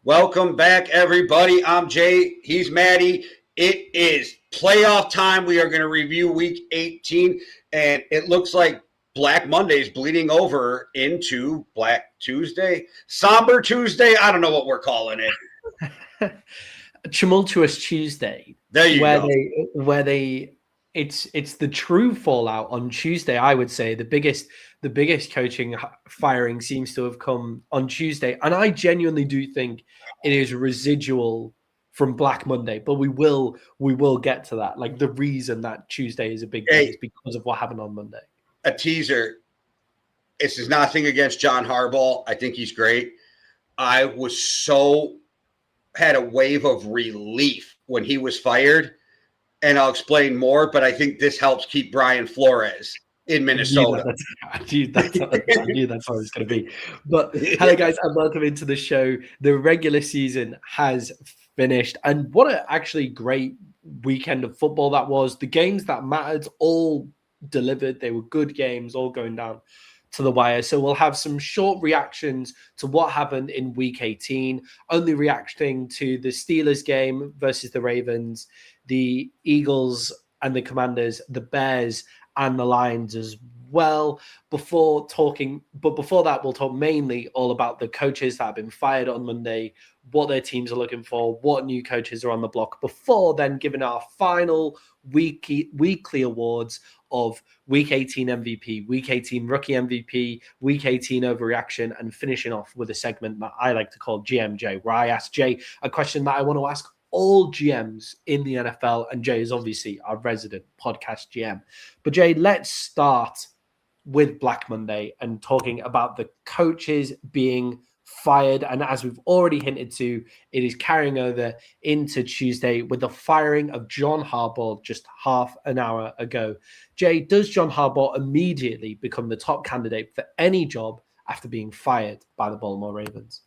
Welcome back, everybody. I'm Jay. He's Maddie. It is playoff time. We are going to review Week 18, and it looks like Black Monday is bleeding over into Black Tuesday, Somber Tuesday. I don't know what we're calling it. Tumultuous Tuesday. There you go. It's the true fallout on Tuesday. I would say the biggest coaching firing seems to have come on Tuesday, and I genuinely do think it is residual from Black Monday. But we will get to that. Like, the reason that Tuesday is a big day is because of what happened on Monday. A teaser. This is nothing against John Harbaugh. I think he's great. I had a wave of relief when he was fired. And I'll explain more, but I think this helps keep Brian Flores in Minnesota. I knew that's what it was going to be. But hello, guys, and welcome into the show. The regular season has finished, and what an actually great weekend of football that was. The games that mattered all delivered. They were good games, all going down to the wire. So we'll have some short reactions to what happened in Week 18, only reacting to the Steelers game versus the Ravens, the Eagles and the Commanders, the Bears and the Lions as well. Before that, we'll talk mainly all about the coaches that have been fired on Monday, what their teams are looking for, what new coaches are on the block, before then giving our final weekly awards of Week 18 MVP, Week 18 Rookie MVP, Week 18 Overreaction, and finishing off with a segment that I like to call GMJ, where I ask Jay a question that I want to ask all GMs in the NFL, and Jay is obviously our resident podcast GM. But Jay, let's start with Black Monday and talking about the coaches being fired. And as we've already hinted to, it is carrying over into Tuesday with the firing of John Harbaugh just half an hour ago. Jay, does John Harbaugh immediately become the top candidate for any job after being fired by the Baltimore Ravens?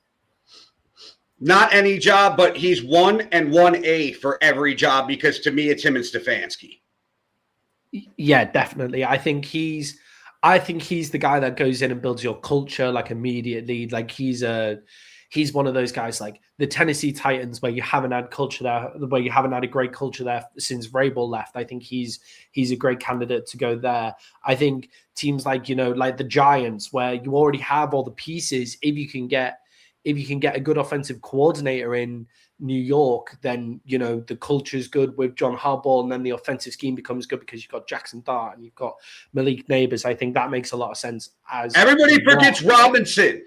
Not any job, but he's 1 and 1A for every job, because to me, it's him and Stefanski. Yeah, definitely. I think he's the guy that goes in and builds your culture like immediately. Like he's one of those guys like the Tennessee Titans, where you haven't had culture there, where you haven't had a great culture there since Vrabel left. I think he's a great candidate to go there. I think teams like the Giants, where you already have all the pieces, if you can get a good offensive coordinator in New York, then, the culture is good with John Harbaugh, and then the offensive scheme becomes good because you've got Jackson Dart and you've got Malik Neighbors. I think that makes a lot of sense. As everybody forgets Robinson.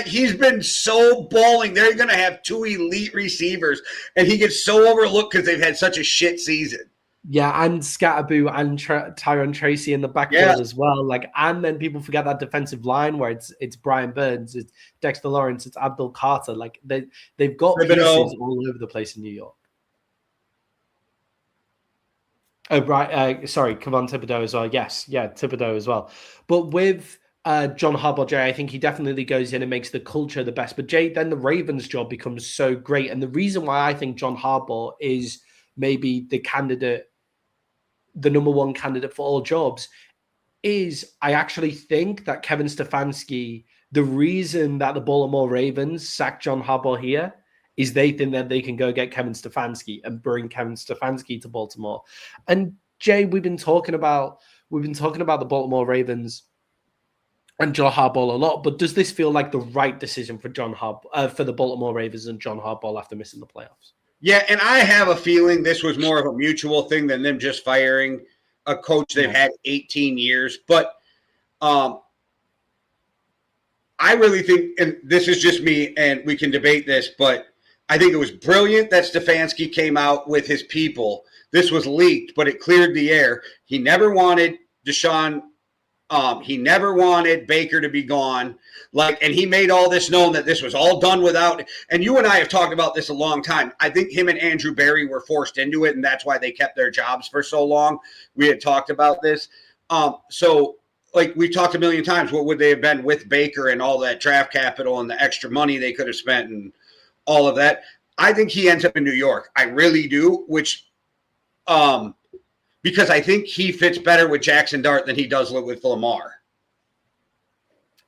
He's been so balling. They're going to have 2 elite receivers, and he gets so overlooked because they've had such a shit season. Yeah, and Scatterboo and Tyron Tracy in the backfield as well. And then people forget that defensive line where it's Brian Burns, it's Dexter Lawrence, it's Abdul Carter. They've got pieces all over the place in New York. Oh, right. Sorry, Kevon Thibodeau as well. Yes, yeah, Thibodeau as well. But with John Harbaugh, Jay, I think he definitely goes in and makes the culture the best. But Jay, then the Ravens job becomes so great. And the reason why I think John Harbaugh is maybe the number one candidate for all jobs is I actually think that Kevin Stefanski, the reason that the Baltimore Ravens sacked John Harbaugh here is they think that they can go get Kevin Stefanski and bring Kevin Stefanski to Baltimore. And Jay, we've been talking about the Baltimore Ravens and John Harbaugh a lot, but does this feel like the right decision for for the Baltimore Ravens and John Harbaugh after missing the playoffs? Yeah, and I have a feeling this was more of a mutual thing than them just firing a coach they've had 18 years. But I really think, and this is just me, and we can debate this, but I think it was brilliant that Stefanski came out with his people. This was leaked, but it cleared the air. He never wanted Deshaun. He never wanted Baker to be gone. And he made all this known that this was all done without. And you and I have talked about this a long time. I think him and Andrew Berry were forced into it, and that's why they kept their jobs for so long. We had talked about this. We talked a million times. What would they have been with Baker and all that draft capital and the extra money they could have spent and all of that? I think he ends up in New York. I really do, because I think he fits better with Jackson Dart than he does with Lamar.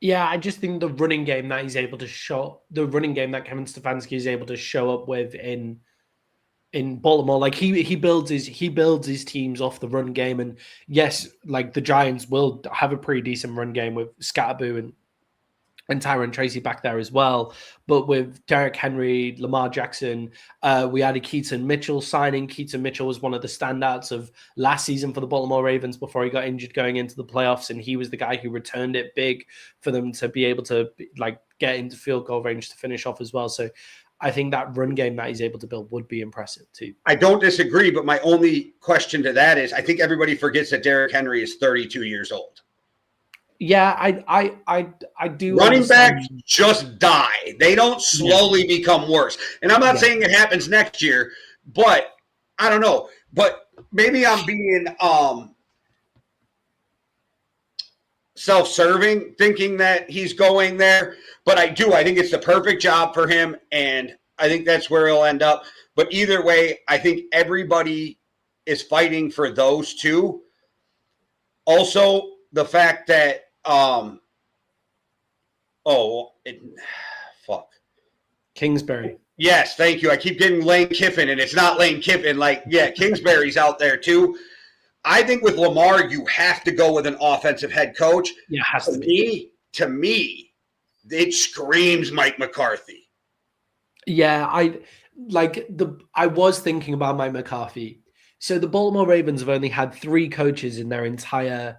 Yeah, I just think the running game that he's able to show, the running game that Kevin Stefanski is able to show up with in Baltimore, like he builds his teams off the run game, and yes, like the Giants will have a pretty decent run game with Scatterboo and Tyron Tracy back there as well. But with Derrick Henry, Lamar Jackson, we added Keaton Mitchell signing. Keaton Mitchell was one of the standouts of last season for the Baltimore Ravens before he got injured going into the playoffs, and he was the guy who returned it big for them to be able to like get into field goal range to finish off as well. So I think that run game that he's able to build would be impressive too. I don't disagree, but my only question to that is I think everybody forgets that Derrick Henry is 32 years old. Yeah, I do. Running backs just die. They don't slowly become worse. And I'm not saying it happens next year, but I don't know. But maybe I'm being self-serving, thinking that he's going there. But I do. I think it's the perfect job for him, and I think that's where he'll end up. But either way, I think everybody is fighting for those two. Also, the fact that Kingsbury. Yes, thank you. I keep getting Lane Kiffin, and it's not Lane Kiffin. Like, yeah, Kingsbury's out there too. I think with Lamar, you have to go with an offensive head coach. Yeah, has to be. To me, it screams Mike McCarthy. Yeah, I was thinking about Mike McCarthy. So the Baltimore Ravens have only had 3 coaches in their entire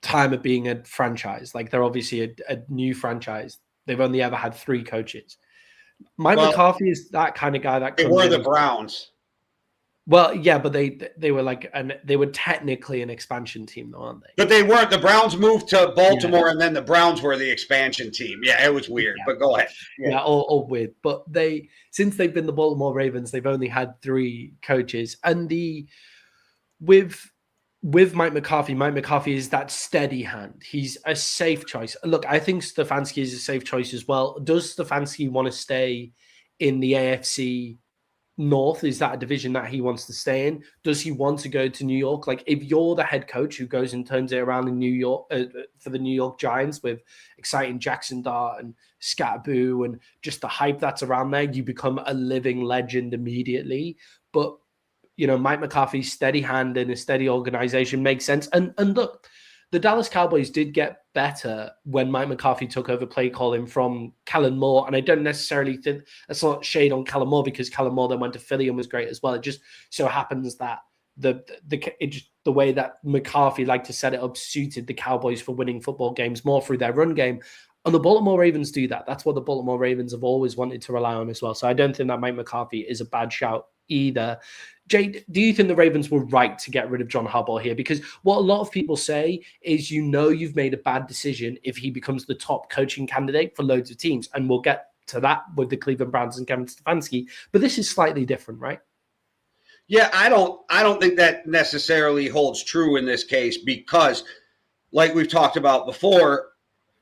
time of being a franchise. Like, they're obviously a new franchise. They've only ever had 3 coaches. Mike McCarthy is that kind of guy that they were the Browns. Well, yeah, but they were they were technically an expansion team, though, aren't they? But they weren't. The Browns moved to Baltimore, and then the Browns were the expansion team. Yeah, it was weird. But go ahead. Yeah, all weird. But since they've been the Baltimore Ravens, they've only had 3 coaches, and with Mike McCarthy is that steady hand. He's a safe choice. Look, I think Stefanski is a safe choice as well. Does Stefanski want to stay in the AFC North? Is that a division that he wants to stay in? Does he want to go to New York? Like, if you're the head coach who goes and turns it around in New York for the New York Giants with exciting Jackson Dart and Scatterboo and just the hype that's around there, you become a living legend immediately. But Mike McCarthy's steady hand and a steady organization makes sense. And look, the Dallas Cowboys did get better when Mike McCarthy took over play calling from Kellen Moore. And I don't necessarily think that's not shade on Kellen Moore, because Kellen Moore then went to Philly and was great as well. It just so happens that the way that McCarthy liked to set it up suited the Cowboys for winning football games more through their run game. And the Baltimore Ravens do that. That's what the Baltimore Ravens have always wanted to rely on as well. So I don't think that Mike McCarthy is a bad shout either. Jay, do you think the Ravens were right to get rid of John Harbaugh here? Because what a lot of people say is, you've made a bad decision if he becomes the top coaching candidate for loads of teams. And we'll get to that with the Cleveland Browns and Kevin Stefanski. But this is slightly different, right? Yeah, I don't think that necessarily holds true in this case, because like we've talked about before,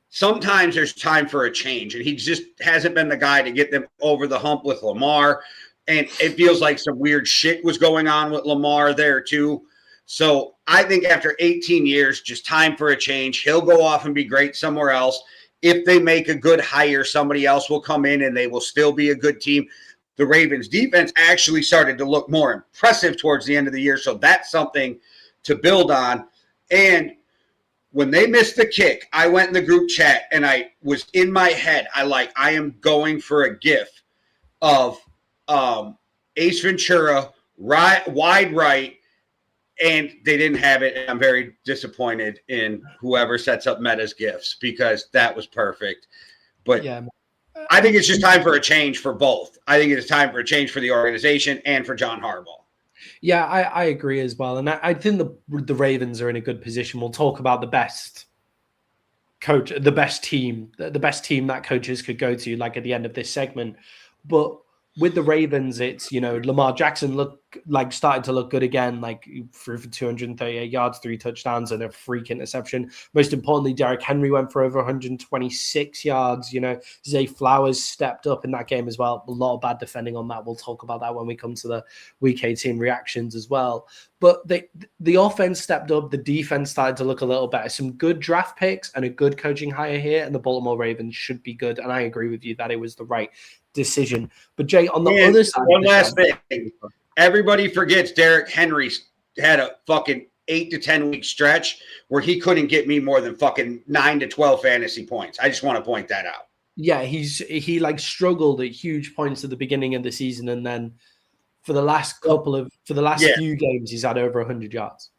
sometimes there's time for a change, and he just hasn't been the guy to get them over the hump with Lamar. And it feels like some weird shit was going on with Lamar there too. So I think after 18 years, just time for a change. He'll go off and be great somewhere else. If they make a good hire, somebody else will come in and they will still be a good team. The Ravens defense actually started to look more impressive towards the end of the year. So that's something to build on. And when they missed the kick, I went in the group chat and I was in my head. I am going for a GIF of Ace Ventura, wide right, and they didn't have it. And I'm very disappointed in whoever sets up Meta's GIFs, because that was perfect. But yeah, I think it's just time for a change for both. I think it's time for a change for the organization and for John Harbaugh. Yeah, I agree as well. And I think the Ravens are in a good position. We'll talk about the best coach, the best team that coaches could go to, like at the end of this segment. But with the Ravens, it's, Lamar Jackson started to look good again, like threw for 238 yards, 3 touchdowns, and a freak interception. Most importantly, Derrick Henry went for over 126 yards. Zay Flowers stepped up in that game as well. A lot of bad defending on that. We'll talk about that when we come to the Week 18 reactions as well. But the offense stepped up. The defense started to look a little better. Some good draft picks and a good coaching hire here, and the Baltimore Ravens should be good. And I agree with you that it was the right decision. But Jay, on the other side, one last thing. Everybody forgets Derrick Henry had a fucking 8 to 10 week stretch where he couldn't get me more than fucking 9 to 12 fantasy points. I just want to point that out. Yeah, he struggled at huge points at the beginning of the season, and then for the last few games, he's had over 100 yards.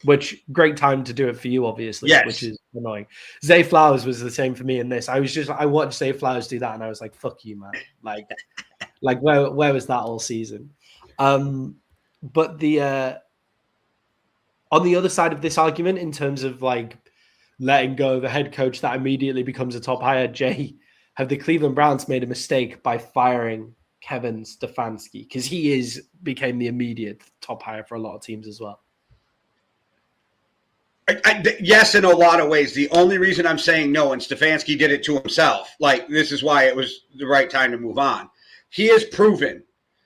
Which great time to do it for you, obviously, yes. Which is annoying. Zay Flowers was the same for me in this. I watched Zay Flowers do that, and I was like, "Fuck you, man!" Like where was that all season? But on the other side of this argument, in terms of like letting go of a head coach that immediately becomes a top hire, Jay, have the Cleveland Browns made a mistake by firing Kevin Stefanski? Because he became the immediate top hire for a lot of teams as well. Yes, in a lot of ways. The only reason I'm saying no, and Stefanski did it to himself, like this is why it was the right time to move on. He has proven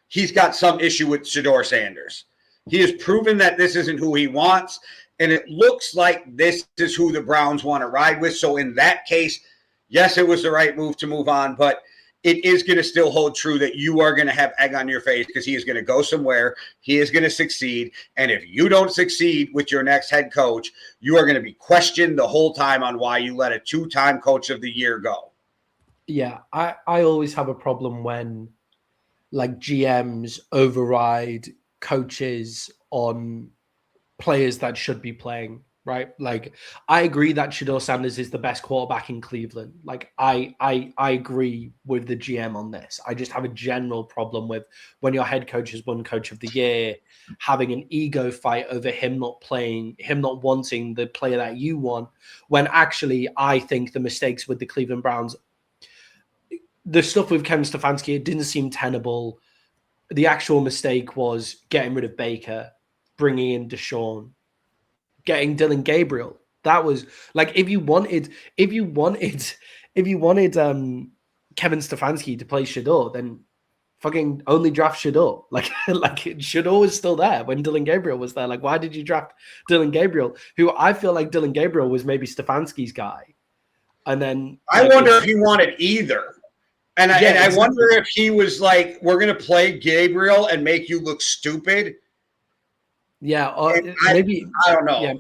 he's got some issue with Shedeur Sanders. He has proven that this isn't who he wants, and it looks like this is who the Browns want to ride with. So in that case, yes, it was the right move to move on, but it is going to still hold true that you are going to have egg on your face because he is going to go somewhere. He is going to succeed. And if you don't succeed with your next head coach, you are going to be questioned the whole time on why you let a 2-time coach of the year go. Yeah, I always have a problem when like GMs override coaches on players that should be playing. Right. Like, I agree that Shedeur Sanders is the best quarterback in Cleveland. Like, I agree with the GM on this. I just have a general problem with when your head coach has won coach of the year, having an ego fight over him not playing, him not wanting the player that you want, when actually I think the mistakes with the Cleveland Browns, the stuff with Kevin Stefanski, it didn't seem tenable. The actual mistake was getting rid of Baker, bringing in Deshaun, getting Dylan Gabriel. That was like, if you wanted Kevin Stefanski to play Shedeur, then fucking only draft Shedeur. Like Shedeur was still there when Dylan Gabriel was there. Like, why did you draft Dylan Gabriel, who I feel like Dylan Gabriel was maybe Stefanski's guy? And then I wonder if he wanted either. And I wonder if he was like, we're going to play Gabriel and make you look stupid. Yeah, or maybe I don't know. Yeah,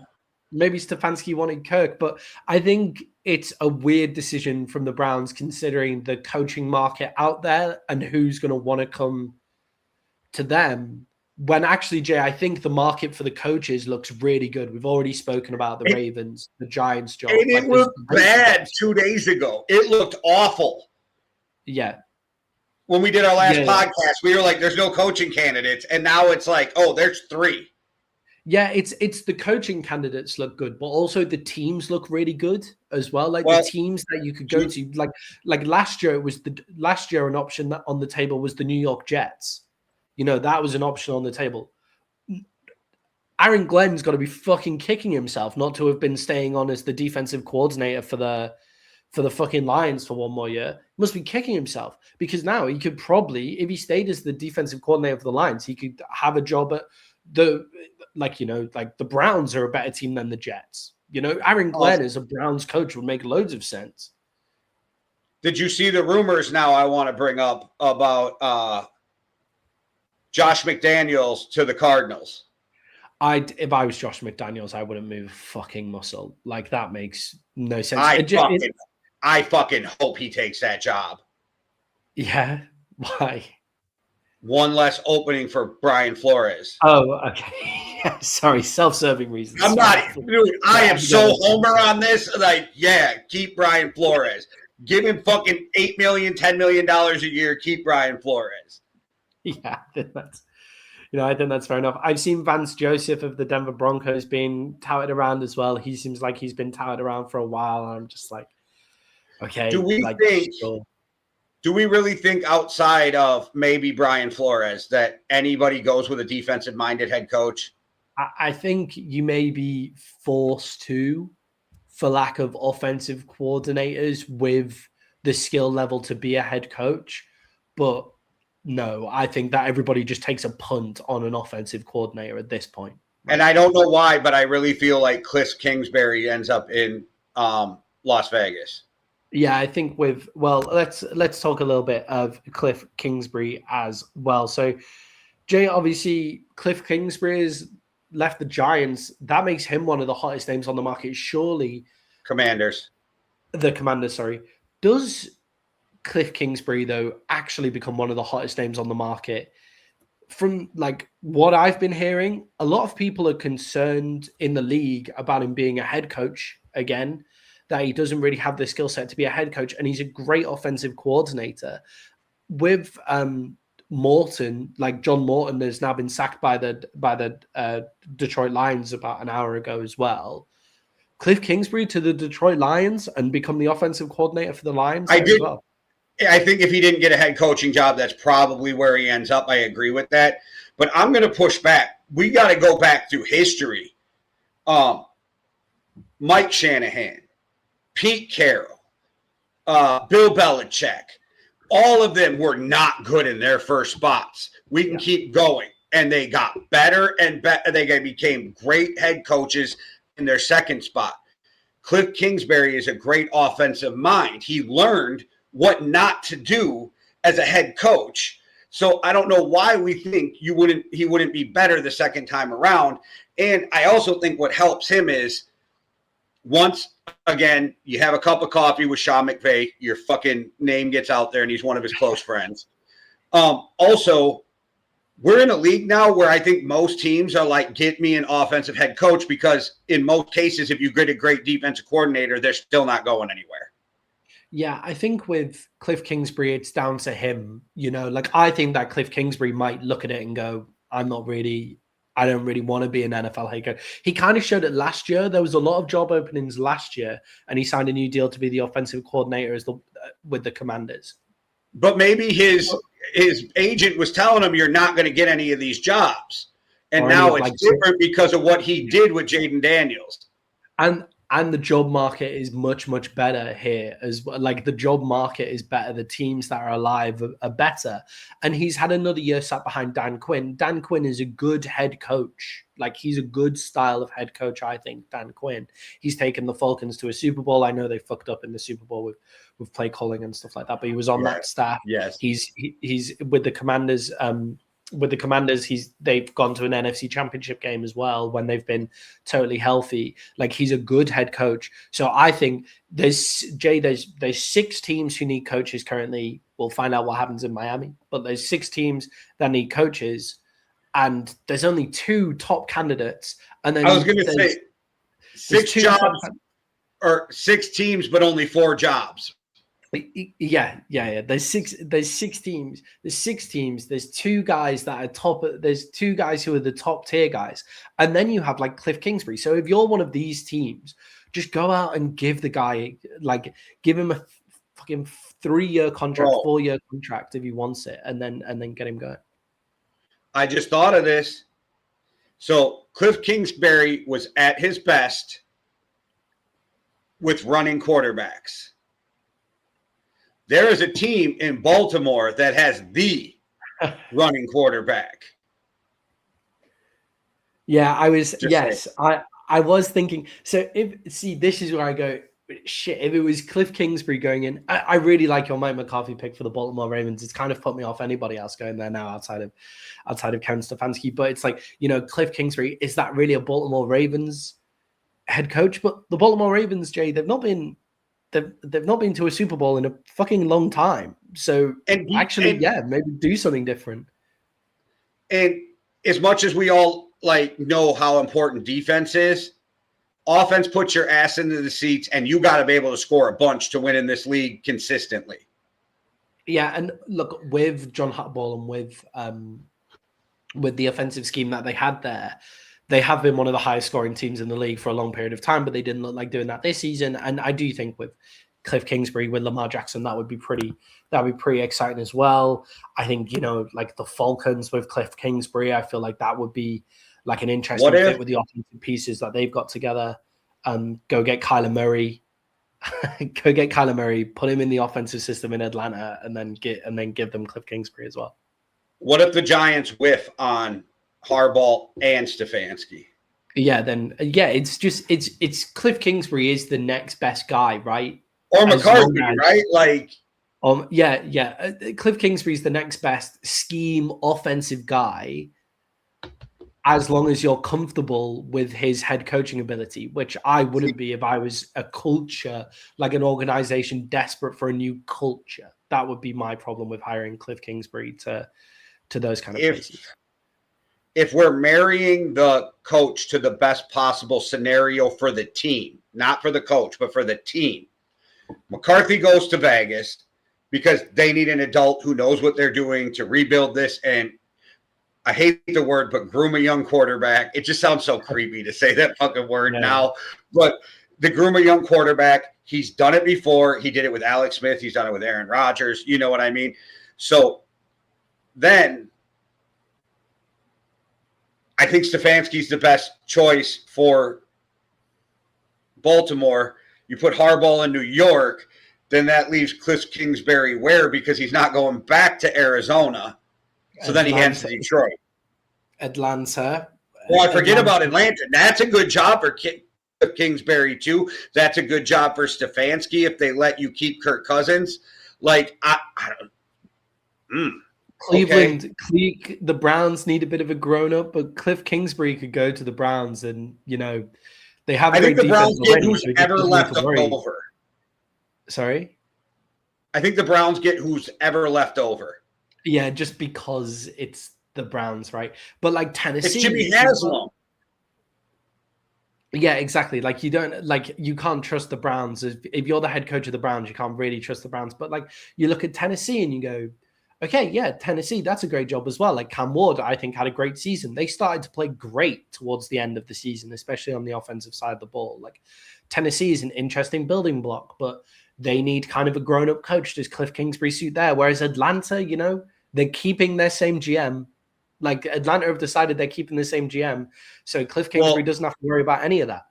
maybe Stefanski wanted Kirk, but I think it's a weird decision from the Browns considering the coaching market out there and who's going to want to come to them. When actually, Jay, I think the market for the coaches looks really good. We've already spoken about the Ravens, the Giants job. And it looked bad 2 days ago. It looked awful. Yeah. When we did our last podcast, we were like, there's no coaching candidates. And now it's like, oh, there's 3. Yeah, it's the coaching candidates look good, but also the teams look really good as well. Like the teams that you could go to, like last year, an option that on the table was the New York Jets. That was an option on the table. Aaron Glenn's got to be fucking kicking himself not to have been staying on as the defensive coordinator for the fucking Lions for one more year. He must be kicking himself because now he could probably, if he stayed as the defensive coordinator for the Lions, he could have a job at the Browns are a better team than the Jets. Aaron Glenn as a Browns coach would make loads of sense. Did you see the rumors now I want to bring up about Josh McDaniels to the Cardinals? If I was Josh McDaniels, I wouldn't move a fucking muscle. Like, that makes no sense. I fucking hope he takes that job. Yeah. Why? One less opening for Brian Flores. Oh, okay. Sorry, self-serving reasons. I'm not, dude. I am so homer on this. Like, yeah, keep Brian Flores. Give him fucking $8 million, $10 million a year. Keep Brian Flores. Yeah, I think that's fair enough. I've seen Vance Joseph of the Denver Broncos being touted around as well. He seems like he's been touted around for a while. I'm just like, okay. Do Do we really think outside of maybe Brian Flores that anybody goes with a defensive-minded head coach? I think you may be forced to, for lack of offensive coordinators with the skill level to be a head coach. But no, I think that everybody just takes a punt on an offensive coordinator at this point. Right? And I don't know why, but I really feel like Cliff Kingsbury ends up in Las Vegas. Yeah, I think let's talk a little bit of Cliff Kingsbury as well. So, Jay, obviously, Cliff Kingsbury has left the Giants. That makes him one of the hottest names on the market. Surely, the Commanders. Sorry, does Cliff Kingsbury though actually become one of the hottest names on the market? From like what I've been hearing, a lot of people are concerned in the league about him being a head coach again. That he doesn't really have the skill set to be a head coach, and he's a great offensive coordinator. With Morton, like John Morton has now been sacked by the Detroit Lions about an hour ago as well. Cliff Kingsbury to the Detroit Lions and become the offensive coordinator for the Lions as well. I think if he didn't get a head coaching job, that's probably where he ends up. I agree with that. But I'm going to push back. We got to go back through history. Mike Shanahan, Pete Carroll, Bill Belichick, all of them were not good in their first spots. We can keep going. And they got better and better. They became great head coaches in their second spot. Cliff Kingsbury is a great offensive mind. He learned what not to do as a head coach. So I don't know why we think he wouldn't be better the second time around. And I also think what helps him is once again, you have a cup of coffee with Sean McVay, your fucking name gets out there and he's one of his close friends. Also, we're in a league now where I think most teams are like, get me an offensive head coach, because in most cases, if you get a great defensive coordinator, they're still not going anywhere. Yeah, I think with Cliff Kingsbury, it's down to him. You know, like I think that Cliff Kingsbury might look at it and go, I don't really want to be an NFL head coach. He kind of showed it last year. There was a lot of job openings last year, and he signed a new deal to be the offensive coordinator with the Commanders. But maybe his agent was telling him, you're not going to get any of these jobs. And now it's different because of what he did with Jaden Daniels. And the job market is much, much better here as well. Like the job market is better. The teams that are alive are better. And he's had another year sat behind Dan Quinn. Dan Quinn is a good head coach. Like he's a good style of head coach, I think, Dan Quinn. He's taken the Falcons to a Super Bowl. I know they fucked up in the Super Bowl with play calling and stuff like that, but he was on that staff. Yes. He's with the Commanders. With the Commanders, they've gone to an NFC Championship game as well when they've been totally healthy. Like he's a good head coach. So I think there's 6 teams who need coaches currently. We'll find out what happens in Miami, but there's 6 teams that need coaches, and there's only 2 top candidates. And then I was going to say 6 jobs or 6 teams, but only 4 jobs. Yeah. There's 6 teams. There's 6 teams. There's 2 guys that are top. There's 2 guys who are the top tier guys. And then you have like Cliff Kingsbury. So if you're one of these teams, just go out and give the guy, like give him a fucking 3-year contract, 4-year contract if he wants it, and then get him going. I just thought of this. So Cliff Kingsbury was at his best with running quarterbacks. There is a team in Baltimore that has the running quarterback. Yeah, I was. I was thinking. So this is where I go. Shit, if it was Cliff Kingsbury going in, I really like your Mike McCarthy pick for the Baltimore Ravens. It's kind of put me off anybody else going there now outside of Kevin Stefanski. But it's like, you know, Cliff Kingsbury, is that really a Baltimore Ravens head coach? But the Baltimore Ravens, Jay, they've not been to a Super Bowl in a fucking long time. So maybe do something different. And as much as we all know how important defense is, offense puts your ass into the seats, and you got to be able to score a bunch to win in this league consistently. Yeah, and look, with John Harbaugh and with the offensive scheme that they had there, they have been one of the highest scoring teams in the league for a long period of time, but they didn't look like doing that this season. And I do think with Cliff Kingsbury with Lamar Jackson, that would be pretty exciting as well. I think, like the Falcons with Cliff Kingsbury, I feel like that would be like an interesting fit with the offensive pieces that they've got together. Go get Kyler Murray. Go get Kyler Murray, put him in the offensive system in Atlanta, and then give them Cliff Kingsbury as well. What if the Giants whiff on Harbaugh and Stefanski? It's Cliff Kingsbury is the next best guy, right? Or McCarthy, right? Like, Cliff Kingsbury is the next best scheme offensive guy, as long as you're comfortable with his head coaching ability, which I wouldn't be if I was a culture, like an organization desperate for a new culture. That would be my problem with hiring Cliff Kingsbury to those kind of places. If we're marrying the coach to the best possible scenario for the team, not for the coach, but for the team, McCarthy goes to Vegas because they need an adult who knows what they're doing to rebuild this. And I hate the word, but groom a young quarterback. It just sounds so creepy to say that fucking word now. But the groom a young quarterback, he's done it before. He did it with Alex Smith. He's done it with Aaron Rodgers. You know what I mean? So then I think Stefanski's the best choice for Baltimore. You put Harbaugh in New York, then that leaves Cliff Kingsbury where? Because he's not going back to Arizona. So then he heads to Detroit. Atlanta. Well, I forget about Atlanta. That's a good job for Kingsbury, too. That's a good job for Stefanski if they let you keep Kirk Cousins. Like, I don't. Cleveland, okay. The Browns need a bit of a grown-up, but Cliff Kingsbury could go to the Browns and, they have a great defense. I think the Browns get who's ever left over. Sorry? I think the Browns get who's ever left over. Yeah, just because it's the Browns, right? But like Tennessee, it's Jimmy Haslam. Yeah, exactly. Like you can't trust the Browns. If you're the head coach of the Browns, you can't really trust the Browns. But like you look at Tennessee and you go, okay, yeah, Tennessee, that's a great job as well. Like Cam Ward, I think, had a great season. They started to play great towards the end of the season, especially on the offensive side of the ball. Like Tennessee is an interesting building block, but they need kind of a grown-up coach. Does Cliff Kingsbury suit there? Whereas Atlanta, they're keeping their same GM. Like Atlanta have decided they're keeping the same GM. So Cliff Kingsbury doesn't have to worry about any of that.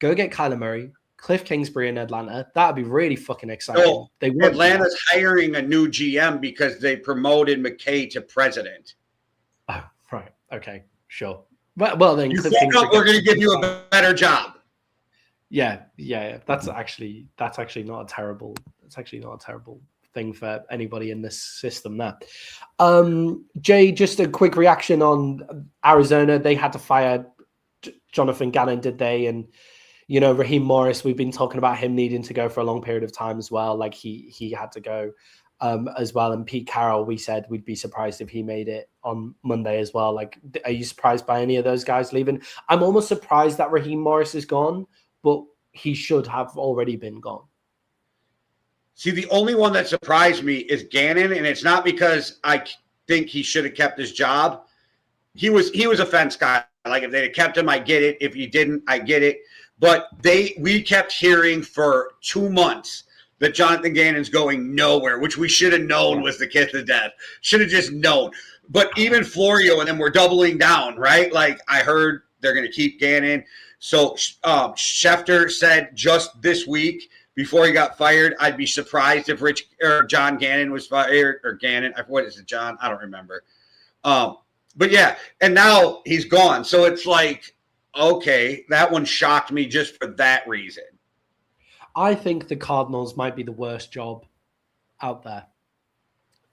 Go get Kyler Murray, Cliff Kingsbury in Atlanta. That would be really fucking exciting. So Atlanta's hiring a new GM because they promoted McKay to president. Oh, right. Okay. Sure. Well then Cliff Kingsbury, we're going to give you a better job. Yeah. That's actually not a terrible thing for anybody in this system there. Jay, just a quick reaction on Arizona. They had to fire Jonathan Gannon, did they? And Raheem Morris, we've been talking about him needing to go for a long period of time as well. Like he had to go as well. And Pete Carroll, we said we'd be surprised if he made it on Monday as well. Like, are you surprised by any of those guys leaving? I'm almost surprised that Raheem Morris is gone, but he should have already been gone. See, the only one that surprised me is Gannon, and it's not because I think he should have kept his job. He was a fence guy. Like, if they'd have kept him, I get it. If he didn't, I get it. But we kept hearing for 2 months that Jonathan Gannon's going nowhere, which we should have known was the kiss of death. Should have just known. But even Florio and them were doubling down, right? Like, I heard they're going to keep Gannon. So Schefter said just this week, before he got fired, I'd be surprised if John Gannon was fired, or Gannon. What is it, John? I don't remember. But yeah, and now he's gone. So it's like, okay, that one shocked me just for that reason. I think the Cardinals might be the worst job out there.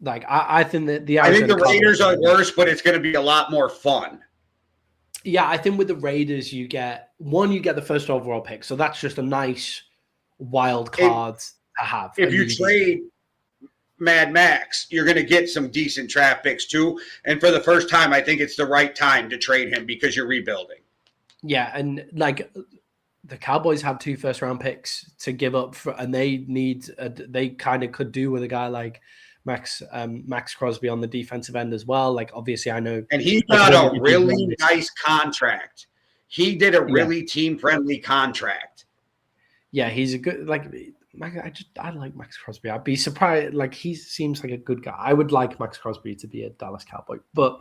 Like, I think that I think the Raiders are worse, but it's going to be a lot more fun. Yeah, I think with the Raiders, you get the first overall pick. So that's just a nice wild card to have. If you trade Mad Max, you're going to get some decent draft picks too. And for the first time, I think it's the right time to trade him because you're rebuilding. Yeah, and like the Cowboys have 2 first-round picks to give up, and they kind of could do with a guy like Max Crosby on the defensive end as well. Like, obviously, I know, and he got a really nice contract. He did a really team-friendly contract. Yeah, he's a good, like, I like Max Crosby. I'd be surprised. Like, he seems like a good guy. I would like Max Crosby to be a Dallas Cowboy, but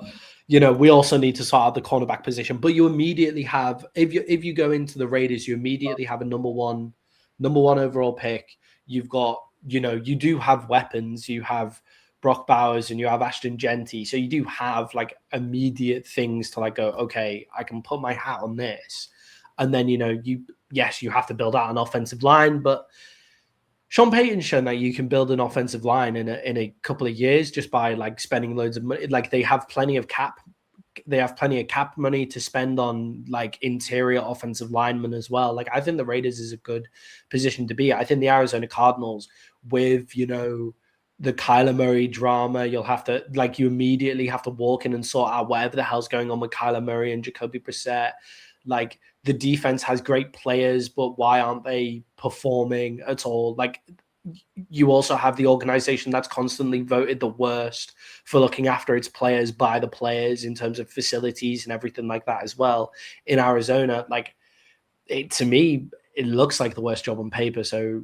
we also need to sort out the cornerback position. But you immediately have, if you go into the Raiders, you immediately have a number one overall pick. You've got, you do have weapons. You have Brock Bowers and you have Ashton Genty, so you do have like immediate things to like go, okay, I can put my hat on this, and then you have to build out an offensive line, but Sean Payton's shown that you can build an offensive line in a couple of years just by like spending loads of money. Like, they have plenty of cap money to spend on like interior offensive linemen as well. Like, I think the Raiders is a good position to be. I think the Arizona Cardinals with, the Kyler Murray drama, you immediately have to walk in and sort out whatever the hell's going on with Kyler Murray and Jacoby Brissett. Like, the defense has great players, but why aren't they performing at all? Like, you also have the organization that's constantly voted the worst for looking after its players by the players in terms of facilities and everything like that as well. In Arizona, like, to me, it looks like the worst job on paper. So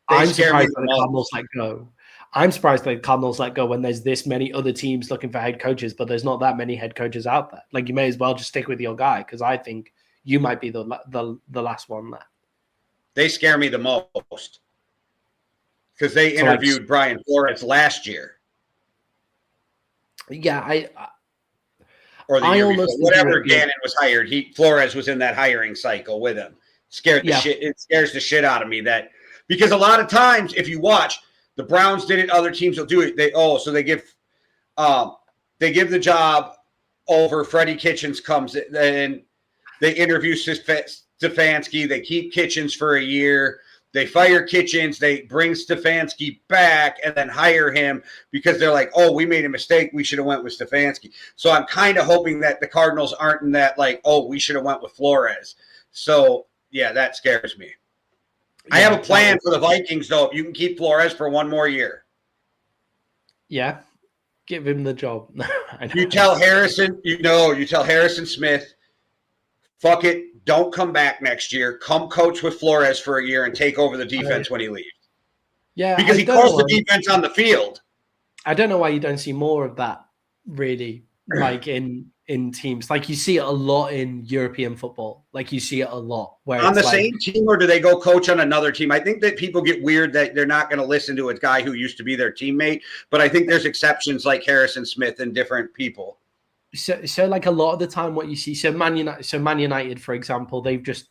I'm surprised that the Cardinals let go. I'm surprised that the Cardinals let go when there's this many other teams looking for head coaches, but there's not that many head coaches out there. Like, you may as well just stick with your guy, because I think you might be the last one left. They scare me the most because they interviewed Brian Flores last year. Yeah, or the year before. Whatever Gannon was hired, Flores was in that hiring cycle with him. It scares the shit out of me that, because a lot of times if you watch, the Browns did it, other teams will do it. They give the job over. Freddie Kitchens comes in. They interview Stefanski. They keep Kitchens for a year. They fire Kitchens. They bring Stefanski back and then hire him because they're like, oh, we made a mistake. We should have went with Stefanski. So I'm kind of hoping that the Cardinals aren't in that, like, oh, we should have went with Flores. So, yeah, that scares me. Yeah, I have a plan for the Vikings, though. If you can keep Flores for one more year. Yeah. Give him the job. You tell Harrison Smith, fuck it, don't come back next year. Come coach with Flores for a year and take over the defense when he leaves. Yeah, because he calls the defense on the field. I don't know why you don't see more of that, really, like in teams. Like, you see it a lot in European football. Like, you see it a lot. Where on the same team, or do they go coach on another team? I think that people get weird that they're not going to listen to a guy who used to be their teammate. But I think there's exceptions like Harrison Smith and different people. So like a lot of the time what you see, so Man United, for example, they've just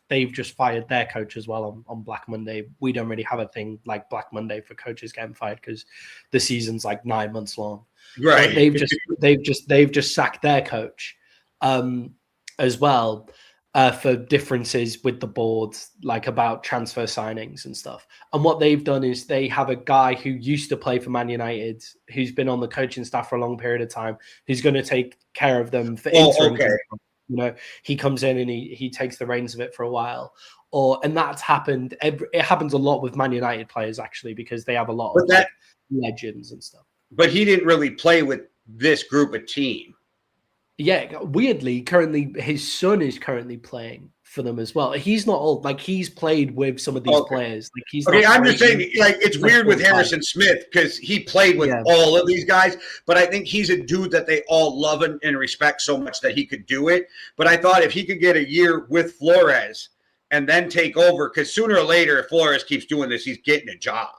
fired their coach as well on Black Monday. We don't really have a thing like Black Monday for coaches getting fired because the season's like 9 months long. Right. But they've just sacked their coach as well for differences with the board, like about transfer signings and stuff. And what they've done is they have a guy who used to play for Man United, who's been on the coaching staff for a long period of time, who's going to take care of them for interim. Okay. You know, he comes in and he takes the reins of it for a while. And that's happened. It happens a lot with Man United players, actually, because they have a lot of legends and stuff. But he didn't really play with this group of team. Yeah, weirdly, currently his son is currently playing for them as well. He's not old; like he's played with some of these players. Like he's I'm just saying, like it's weird with Harrison Smith because he played with all of these guys. But I think he's a dude that they all love and respect so much that he could do it. But I thought if he could get a year with Flores and then take over, because sooner or later, if Flores keeps doing this, he's getting a job.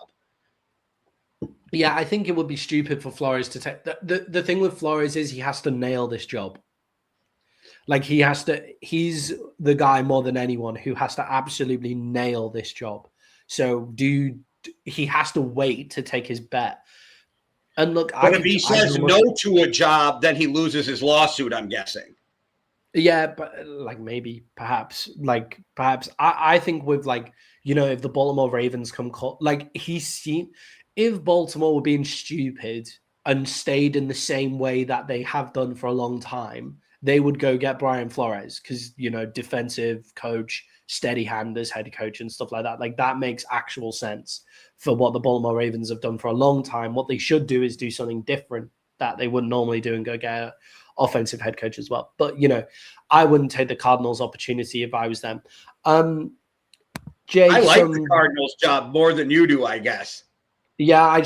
Yeah, I think it would be stupid for Flores to take the thing with Flores is he has to nail this job. Like he's the guy more than anyone who has to absolutely nail this job. So he has to wait to take his bet. And look, but if he says no to a job, then he loses his lawsuit, I'm guessing. Yeah, but like maybe, perhaps. I think with if the Baltimore Ravens come call, if Baltimore were being stupid and stayed in the same way that they have done for a long time, they would go get Brian Flores because, defensive coach, steady hand as head coach and stuff like that. Like that makes actual sense for what the Baltimore Ravens have done for a long time. What they should do is do something different that they wouldn't normally do and go get an offensive head coach as well. But, I wouldn't take the Cardinals opportunity if I was them. Jay, I like the Cardinals job more than you do, I guess. Yeah, I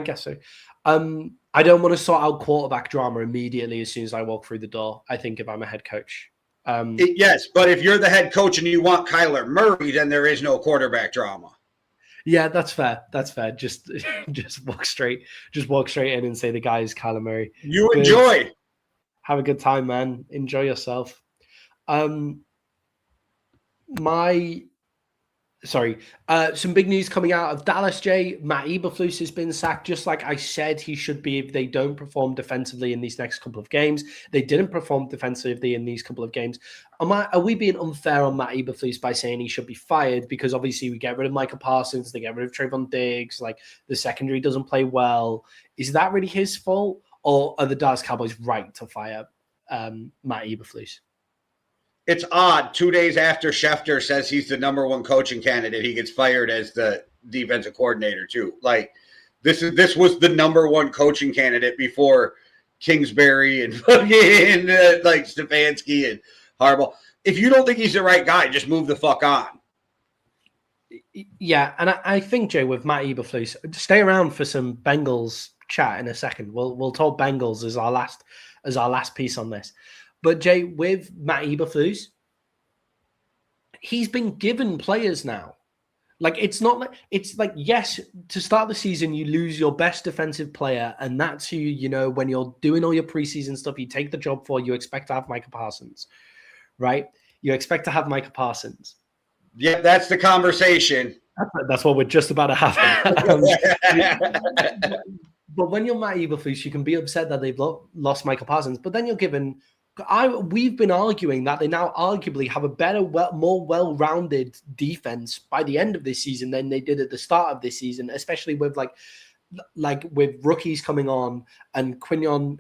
guess so. I don't want to sort out quarterback drama immediately as soon as I walk through the door. I think if I'm a head coach. Yes, but if you're the head coach and you want Kyler Murray, then there is no quarterback drama. Yeah, that's fair. That's fair. Just walk straight in and say the guy is Kyler Murray. You enjoy. Have a good time, man. Enjoy yourself. Some big news coming out of Dallas, Jay. Matt Eberflus has been sacked, just like I said he should be if they don't perform defensively in these next couple of games. They didn't perform defensively in these couple of games. Are we being unfair on Matt Eberflus by saying he should be fired? Because obviously we get rid of Micah Parsons, they get rid of Trayvon Diggs, like the secondary doesn't play well. Is that really his fault? Or are the Dallas Cowboys right to fire Matt Eberflus? It's odd. 2 days after Schefter says he's the number one coaching candidate, he gets fired as the defensive coordinator too. Like this was the number one coaching candidate before Kingsbury and fucking like Stefanski and Harbaugh. If you don't think he's the right guy, just move the fuck on. Yeah, and I think, Jay, with Matt Eberflus, stay around for some Bengals chat in a second. We'll talk Bengals as our last piece on this. But Jay, with Matt Eberflus, he's been given players now. Like it's like yes, to start the season you lose your best defensive player, and that's who when you're doing all your preseason stuff, you take the job for. You expect to have Micah Parsons, right? You expect to have Micah Parsons. Yeah, that's the conversation. That's what we're just about to have. But when you're Matt Eberflus, you can be upset that they've lost Micah Parsons, but then you're given. We've been arguing that they now arguably have a better, more well-rounded defense by the end of this season than they did at the start of this season, especially with like with rookies coming on and Quinion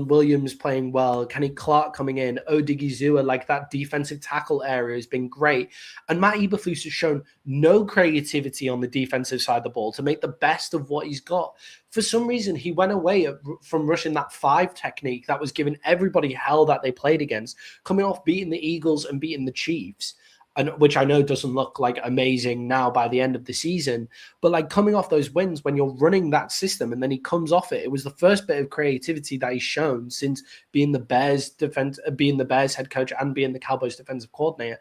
Williams playing well, Kenny Clark coming in, Odigizua, like that defensive tackle area has been great. And Matt Eberflus has shown no creativity on the defensive side of the ball to make the best of what he's got. For some reason, he went away from rushing that 5 technique that was giving everybody hell that they played against, coming off beating the Eagles and beating the Chiefs. And which I know doesn't look like amazing now by the end of the season, but like coming off those wins when you're running that system and then he comes off it, it was the first bit of creativity that he's shown since being the Bears head coach and being the Cowboys defensive coordinator.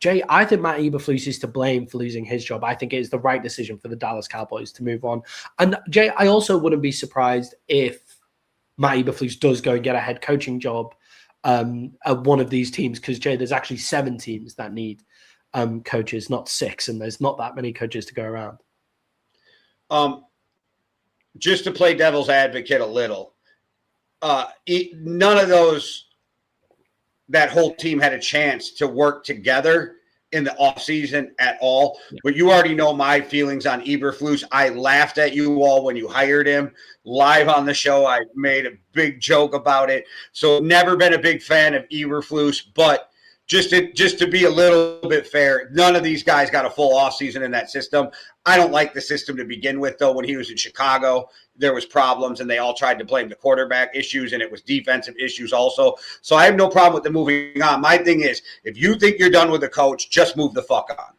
Jay, I think Matt Eberflus is to blame for losing his job. I think it is the right decision for the Dallas Cowboys to move on. And Jay, I also wouldn't be surprised if Matt Eberflus does go and get a head coaching job at one of these teams, because Jay, there's actually 7 teams that need coaches, not 6, and there's not that many coaches to go around. Just to play devil's advocate a little, none of that whole team had a chance to work together in the offseason at all. Yeah. But you already know my feelings on Eberflus. I laughed at you all when you hired him live on the show. I made a big joke about it. So never been a big fan of Eberflus, but just to be a little bit fair, none of these guys got a full offseason in that system. I don't like the system to begin with, though. When he was in Chicago, there was problems, and they all tried to blame the quarterback issues, and it was defensive issues also. So I have no problem with the moving on. My thing is, if you think you're done with the coach, just move the fuck on.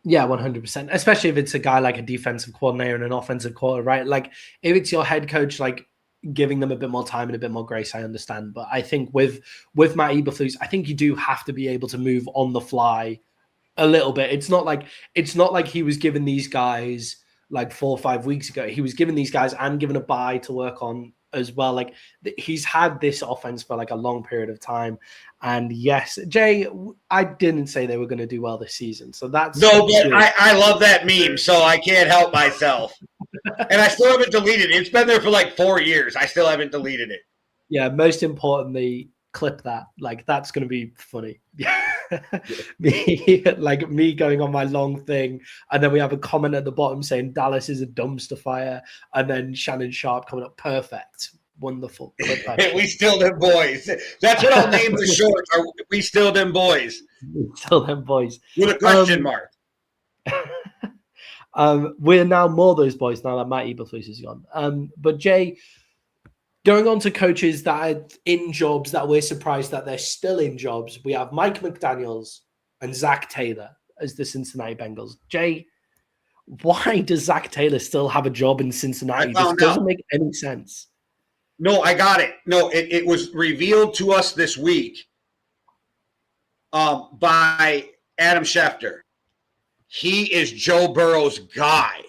Yeah, 100%. Especially if it's a guy like a defensive coordinator and an offensive coordinator, right? Like, if it's your head coach, like, giving them a bit more time and a bit more grace, I understand. But I think with Matt Eberflus, I think you do have to be able to move on the fly a little bit. It's not like he was given these guys like 4 or 5 weeks ago. He was given these guys and given a bye to work on as well. Like he's had this offense for like a long period of time. And yes, Jay, I didn't say they were going to do well this season. So that's no, but I love that meme, so I can't help myself. And I still haven't deleted it. It's been there for like 4 years. I still haven't deleted it. Yeah, most importantly, clip that. Like, that's going to be funny. me going on my long thing, and then we have a comment at the bottom saying Dallas is a dumpster fire, and then Shannon Sharp coming up. Perfect. Wonderful. We still them boys. That's what I'll name the short. We still them boys. We still them boys. With a question mark. We're now more those boys now that Matt Eberflus is gone. But Jay, going on to coaches that are in jobs that we're surprised that they're still in jobs, we have Mike McDaniels and Zach Taylor. as the Cincinnati Bengals. Jay, why does Zach Taylor still have a job in Cincinnati? This doesn't make any sense. No, I got it. No, it was revealed to us this week by Adam Schefter. He is Joe Burrow's guy.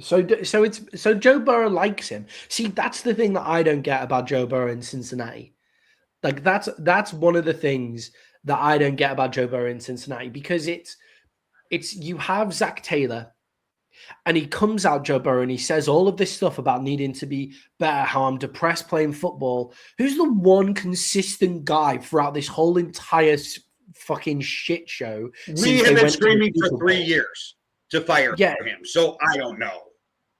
So Joe Burrow likes him. See, that's the thing that I don't get about Joe Burrow in Cincinnati. Like that's one of the things that I don't get about Joe Burrow in Cincinnati, because it's you have Zach Taylor, and he comes out, Joe Burrow, and he says all of this stuff about needing to be better, how I'm depressed playing football. Who's the one consistent guy throughout this whole entire fucking shit show? We have been screaming for 3 years to fire him, so I don't know.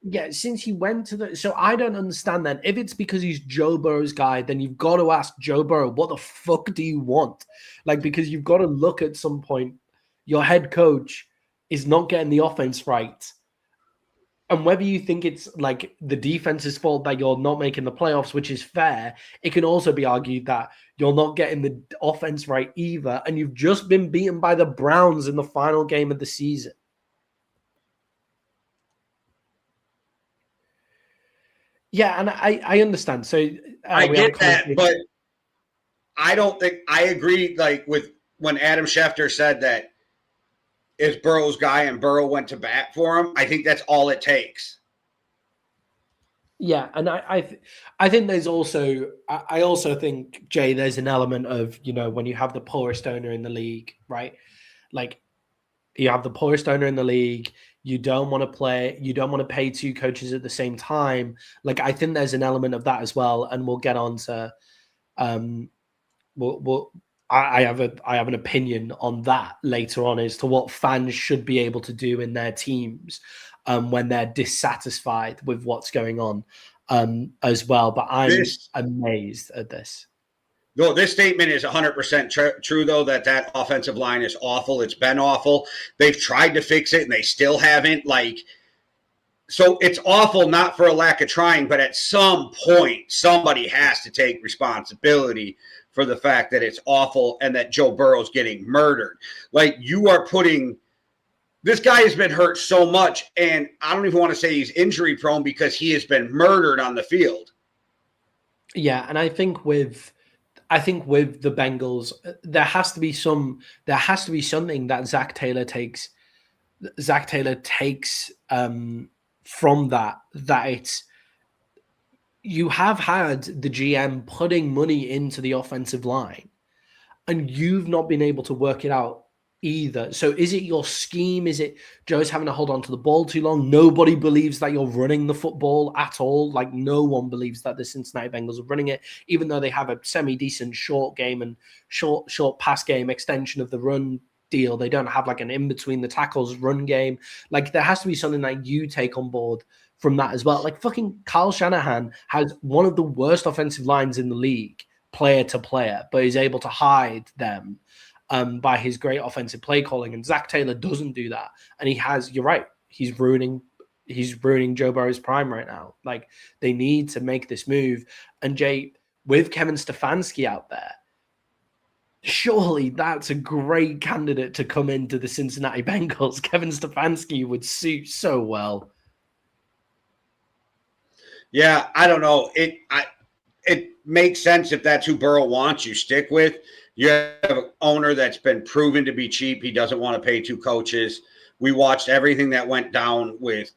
Yeah, since he went to the... So I don't understand then. If it's because he's Joe Burrow's guy, then you've got to ask Joe Burrow, what the fuck do you want? Like, because you've got to look at some point, your head coach is not getting the offense right. And whether you think it's like the defense's fault that you're not making the playoffs, which is fair, it can also be argued that you're not getting the offense right either. And you've just been beaten by the Browns in the final game of the season. Yeah, and I understand. So I get that, but I don't think I agree. Like with when Adam Schefter said that is Burrow's guy and Burrow went to bat for him, I think that's all it takes. Yeah, and I think there's also I also think, Jay, there's an element of, you know, when you have the poorest owner in the league, right? Like you have the poorest owner in the league. You don't want to pay two coaches at the same time. Like, I think there's an element of that as well. And we'll get on to, I have an opinion on that later on as to what fans should be able to do in their teams when they're dissatisfied with what's going on as well. But I'm amazed at this. No, this statement is 100% true, though, that offensive line is awful. It's been awful. They've tried to fix it, and they still haven't. Like, so it's awful, not for a lack of trying, but at some point, somebody has to take responsibility for the fact that it's awful and that Joe Burrow's getting murdered. Like, you are putting – this guy has been hurt so much, and I don't even want to say he's injury-prone because he has been murdered on the field. Yeah, and I think with the Bengals, there has to be something that Zach Taylor takes from that it's, you have had the GM putting money into the offensive line and you've not been able to work it out either. So is it your scheme? Is it Joe's having to hold on to the ball too long? Nobody believes that you're running the football at all. Like, no one believes that the Cincinnati Bengals are running it, even though they have a semi-decent short game and short pass game extension of the run deal. They don't have like an in-between the tackles run game. Like, there has to be something that you take on board from that as well. Like, fucking Kyle Shanahan has one of the worst offensive lines in the league, player to player, but is able to hide them by his great offensive play calling. And Zach Taylor doesn't do that. And you're right, he's ruining Joe Burrow's prime right now. Like, they need to make this move. And Jay, with Kevin Stefanski out there, surely that's a great candidate to come into the Cincinnati Bengals. Kevin Stefanski would suit so well. Yeah, I don't know. It makes sense if that's who Burrow wants. You stick with. You have an owner that's been proven to be cheap. He doesn't want to pay two coaches. We watched everything that went down with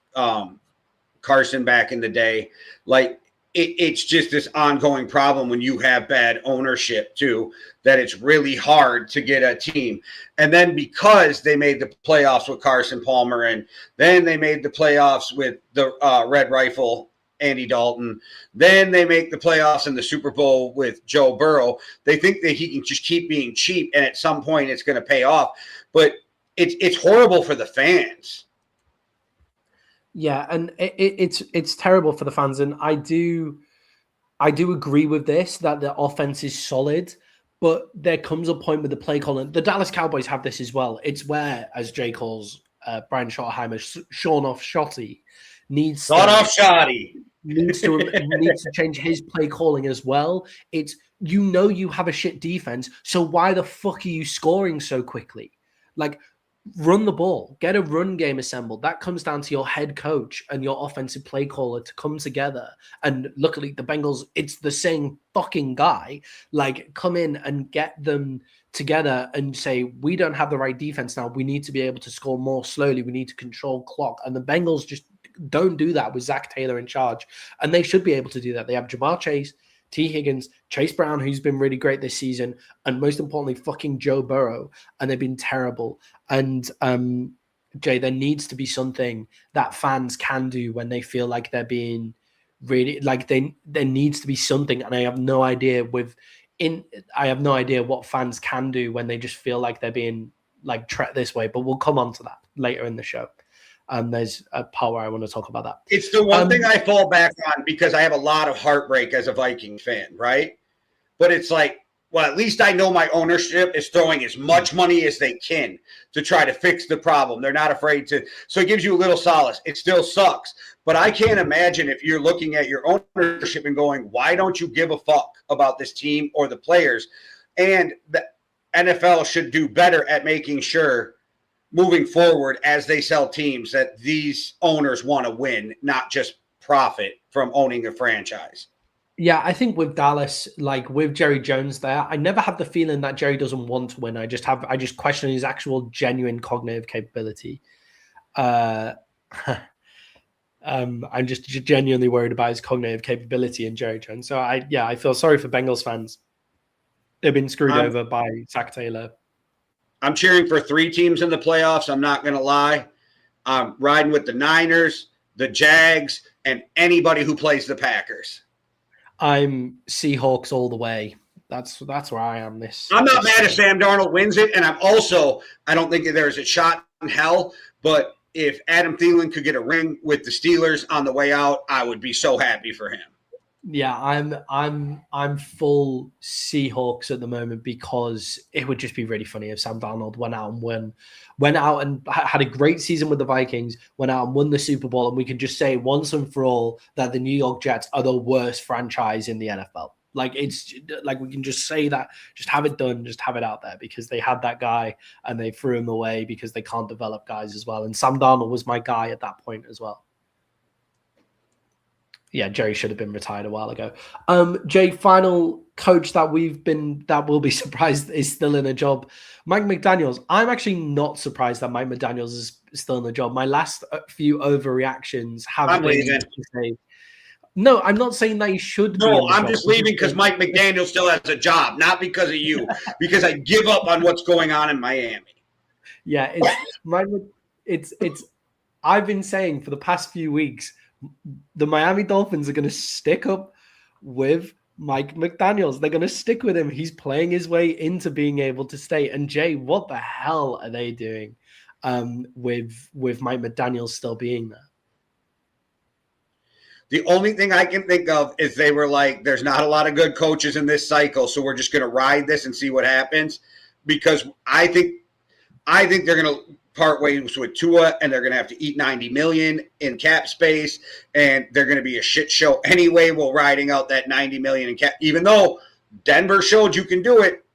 Carson back in the day. Like, it's just this ongoing problem when you have bad ownership too, that it's really hard to get a team. And then because they made the playoffs with Carson Palmer, and then they made the playoffs with the Red Rifle, Andy Dalton, then they make the playoffs in the Super Bowl with Joe Burrow. They think that he can just keep being cheap, and at some point it's going to pay off. But it's horrible for the fans. Yeah, and it's terrible for the fans, and I do agree with this, that the offense is solid, but there comes a point with the play calling. The Dallas Cowboys have this as well. It's where, as Jay calls Brian Schottenheimer, Sean off Shotty needs Shot off Shotty. needs to change his play calling as well. It's, you have a shit defense, so why the fuck are you scoring so quickly? Like, run the ball, get a run game assembled. That comes down to your head coach and your offensive play caller to come together. And luckily, the Bengals, it's the same fucking guy. Like, come in and get them together and say, we don't have the right defense now. We need to be able to score more slowly. We need to control clock. And the Bengals just don't do that with Zach Taylor in charge. And they should be able to do that. They have Jamar Chase, T. Higgins, Chase Brown, who's been really great this season, and most importantly, fucking Joe Burrow. And they've been terrible. And Jay, there needs to be something that fans can do when they feel like they're being really, like, there needs to be something. And I have no idea what fans can do when they just feel like they're being like treated this way. But we'll come on to that later in the show. There's a part where I want to talk about that. It's the one thing I fall back on because I have a lot of heartbreak as a Viking fan, right? But it's like, well, at least I know my ownership is throwing as much money as they can to try to fix the problem. They're not afraid to. So it gives you a little solace. It still sucks. But I can't imagine if you're looking at your ownership and going, why don't you give a fuck about this team or the players? And the NFL should do better at making sure moving forward as they sell teams that these owners want to win, not just profit from owning a franchise. Yeah, I think with Dallas, like with Jerry Jones there, I never have the feeling that Jerry doesn't want to win. I just question his actual genuine cognitive capability. I'm just genuinely worried about his cognitive capability in Jerry Jones. So I feel sorry for Bengals fans. They've been screwed over by Zach Taylor. I'm cheering for 3 teams in the playoffs. I'm not going to lie. I'm riding with the Niners, the Jags, and anybody who plays the Packers. I'm Seahawks all the way. That's where I am. I'm not mad if Sam Darnold wins it, and I don't think there's a shot in hell, but if Adam Thielen could get a ring with the Steelers on the way out, I would be so happy for him. Yeah, I'm full Seahawks at the moment because it would just be really funny if Sam Darnold went out and had a great season with the Vikings, went out and won the Super Bowl, and we can just say once and for all that the New York Jets are the worst franchise in the NFL. Like, it's like we can just say that, just have it done, just have it out there, because they had that guy and they threw him away because they can't develop guys as well. And Sam Darnold was my guy at that point as well. Yeah, Jerry should have been retired a while ago. Jay, final coach that will be surprised is still in a job. Mike McDaniels. I'm actually not surprised that Mike McDaniels is still in the job. My last few overreactions have been to say, no, I'm not saying that he should. No, I'm just leaving because Mike McDaniel still has a job, not because of you, because I give up on what's going on in Miami. Yeah, it's I've been saying for the past few weeks, the Miami Dolphins are going to stick up with Mike McDaniels. They're going to stick with him. He's playing his way into being able to stay. And Jay, what the hell are they doing with Mike McDaniels still being there? The only thing I can think of is they were like, there's not a lot of good coaches in this cycle, so we're just going to ride this and see what happens. Because I think they're going to part ways with Tua, and they're going to have to eat $90 million in cap space, and they're going to be a shit show anyway while riding out that $90 million in cap. Even though Denver showed you can do it,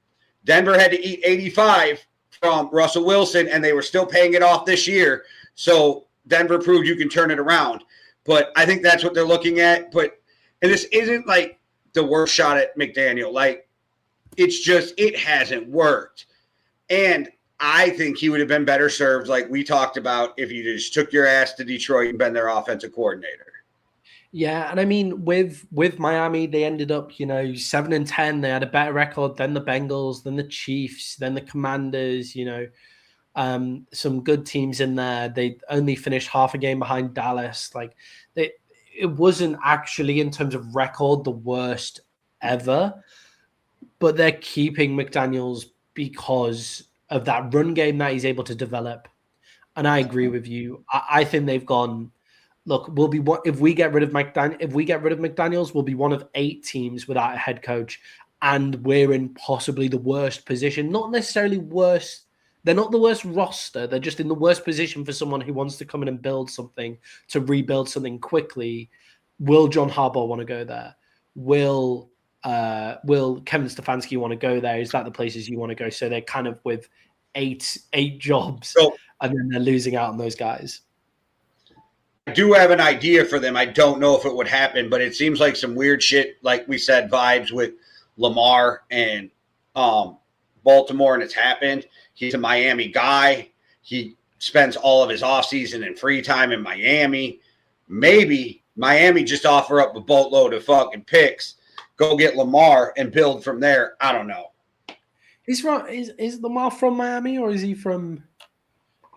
Denver had to eat 85 from Russell Wilson, and they were still paying it off this year. So Denver proved you can turn it around. But I think that's what they're looking at. And this isn't like the worst shot at McDaniel. Like, it's just, it hasn't worked. And I think he would have been better served, like we talked about, if you just took your ass to Detroit and been their offensive coordinator. Yeah, and I mean, with Miami, they ended up, 7-10. They had a better record than the Bengals, than the Chiefs, than the Commanders. Some good teams in there. They only finished half a game behind Dallas. Like, it wasn't actually, in terms of record, the worst ever. But they're keeping McDaniels because of that run game that he's able to develop. And I agree with you. I think they've gone, look, if we get rid of McDaniels, we'll be one of 8 teams without a head coach. And we're in possibly the worst position. Not necessarily worst. They're not the worst roster. They're just in the worst position for someone who wants to come in and build something, to rebuild something quickly. Will John Harbaugh want to go there? Will Kevin Stefanski want to go there? Is that the places you want to go? So they're kind of with eight jobs, So and then they're losing out on those guys. I do have an idea for them. I don't know if it would happen, but it seems like some weird shit, like we said, vibes with Lamar and Baltimore, and it's happened. He's a Miami guy. He spends all of his offseason and free time in Miami. Maybe Miami just offer up a boatload of fucking picks, go get Lamar, and build from there. I don't know. Is Lamar from Miami or is he from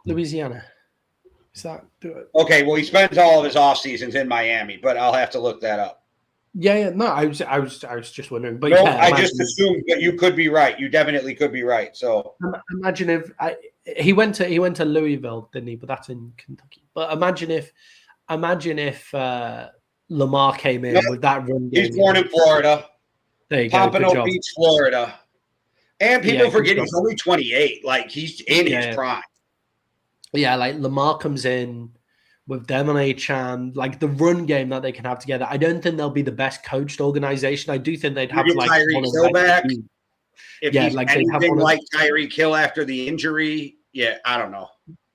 Louisiana? Is that okay? Well, he spends all of his off seasons in Miami, but I'll have to look that up. Yeah. No, I was just wondering. But no, I just assumed that you could be right. You definitely could be right. So imagine if he went to Louisville, didn't he? But that's in Kentucky. But imagine if Lamar came in with that run game. He's born in Florida. There you go. Pompano Beach, Florida. And people forget he's only 28. Like, he's in his prime. Yeah, like Lamar comes in with them on HM, like the run game that they can have together. I don't think they'll be the best coached organization. I do think they'd have like Tyreek Hill back. If he's like anything like Tyreek Hill after the injury, I don't know.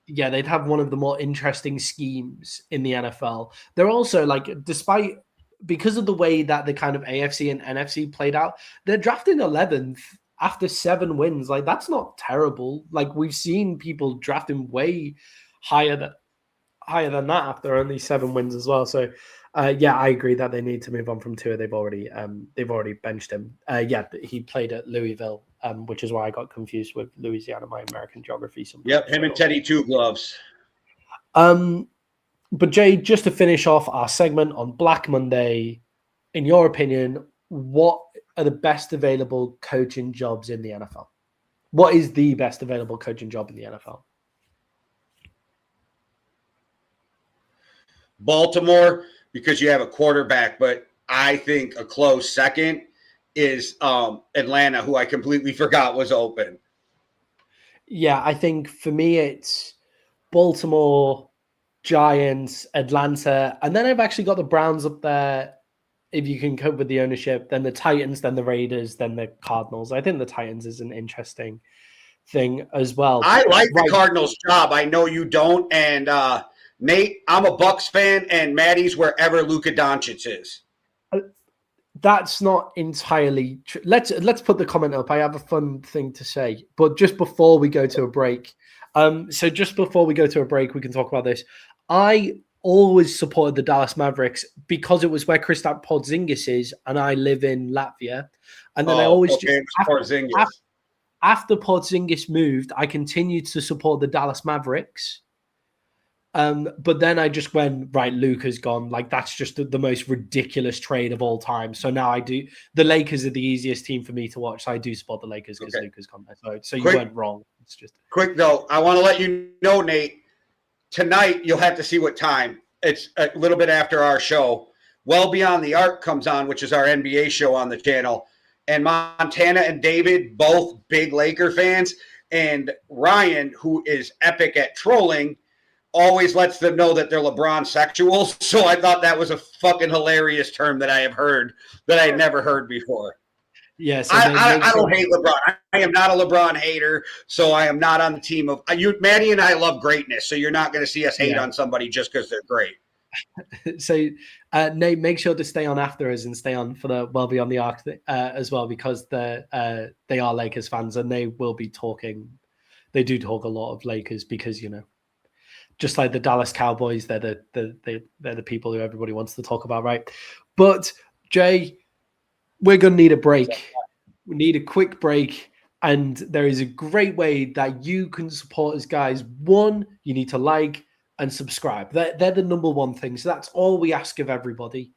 Yeah, they'd have one of the more interesting schemes in the NFL. They're also like, because of the way that the kind of AFC and NFC played out, they're drafting 11th after 7 wins. Like, that's not terrible. Like, we've seen people drafting way higher than that after only 7 wins as well. So, I agree that they need to move on from Tua. They've already benched him. He played at Louisville, which is why I got confused with Louisiana, my American geography. Yep, him and Teddy Two Gloves. But Jay, just to finish off our segment on Black Monday, in your opinion, what are the best available coaching jobs in the NFL? What is the best available coaching job in the NFL? Baltimore, because you have a quarterback, but I think a close second is Atlanta, who I completely forgot was open. Yeah, I think for me it's Baltimore, Giants, Atlanta, and then I've actually got the Browns up there. If you can cope with the ownership, then the Titans, then the Raiders, then the Cardinals. I think the Titans is an interesting thing as well. I like the Cardinals job. I know you don't. And Nate, I'm a Bucks fan, and Maddie's wherever Luka Doncic is. That's not entirely true. Let's put the comment up. I have a fun thing to say, but just before we go to a break, we can talk about this. I always supported the Dallas Mavericks because it was where Kristaps Porzingis is, and I live in Latvia. And then after Porzingis moved, I continued to support the Dallas Mavericks. But then I just went, right, Luka's gone. Like, that's just the most ridiculous trade of all time. So now I do. The Lakers are the easiest team for me to watch. So I do support the Lakers because Luka's gone there. So you weren't wrong. It's just quick though. I want to let you know, Nate. Tonight you'll have to see what time. It's a little bit after our show. Well Beyond the Arc comes on, which is our NBA show on the channel. And Montana and David, both big Laker fans, and Ryan, who is epic at trolling, always lets them know that they're LeBron sexuals. So I thought that was a fucking hilarious term that I have heard that I had never heard before. Yes, I don't hate LeBron. I am not a LeBron hater, so I am not on the team of you. Maddie and I love greatness, so you're not going to see us hate on somebody just because they're great. So, Nate, make sure to stay on after us and stay on for the Well Beyond the Arc as well, because they are Lakers fans and they will be talking. They do talk a lot of Lakers because, you know, just like the Dallas Cowboys, they're the people who everybody wants to talk about, right? But Jay, we're going to need a break. We need a quick break. And there is a great way that you can support us, guys. One, you need to like and subscribe. They're the number one thing. So that's all we ask of everybody.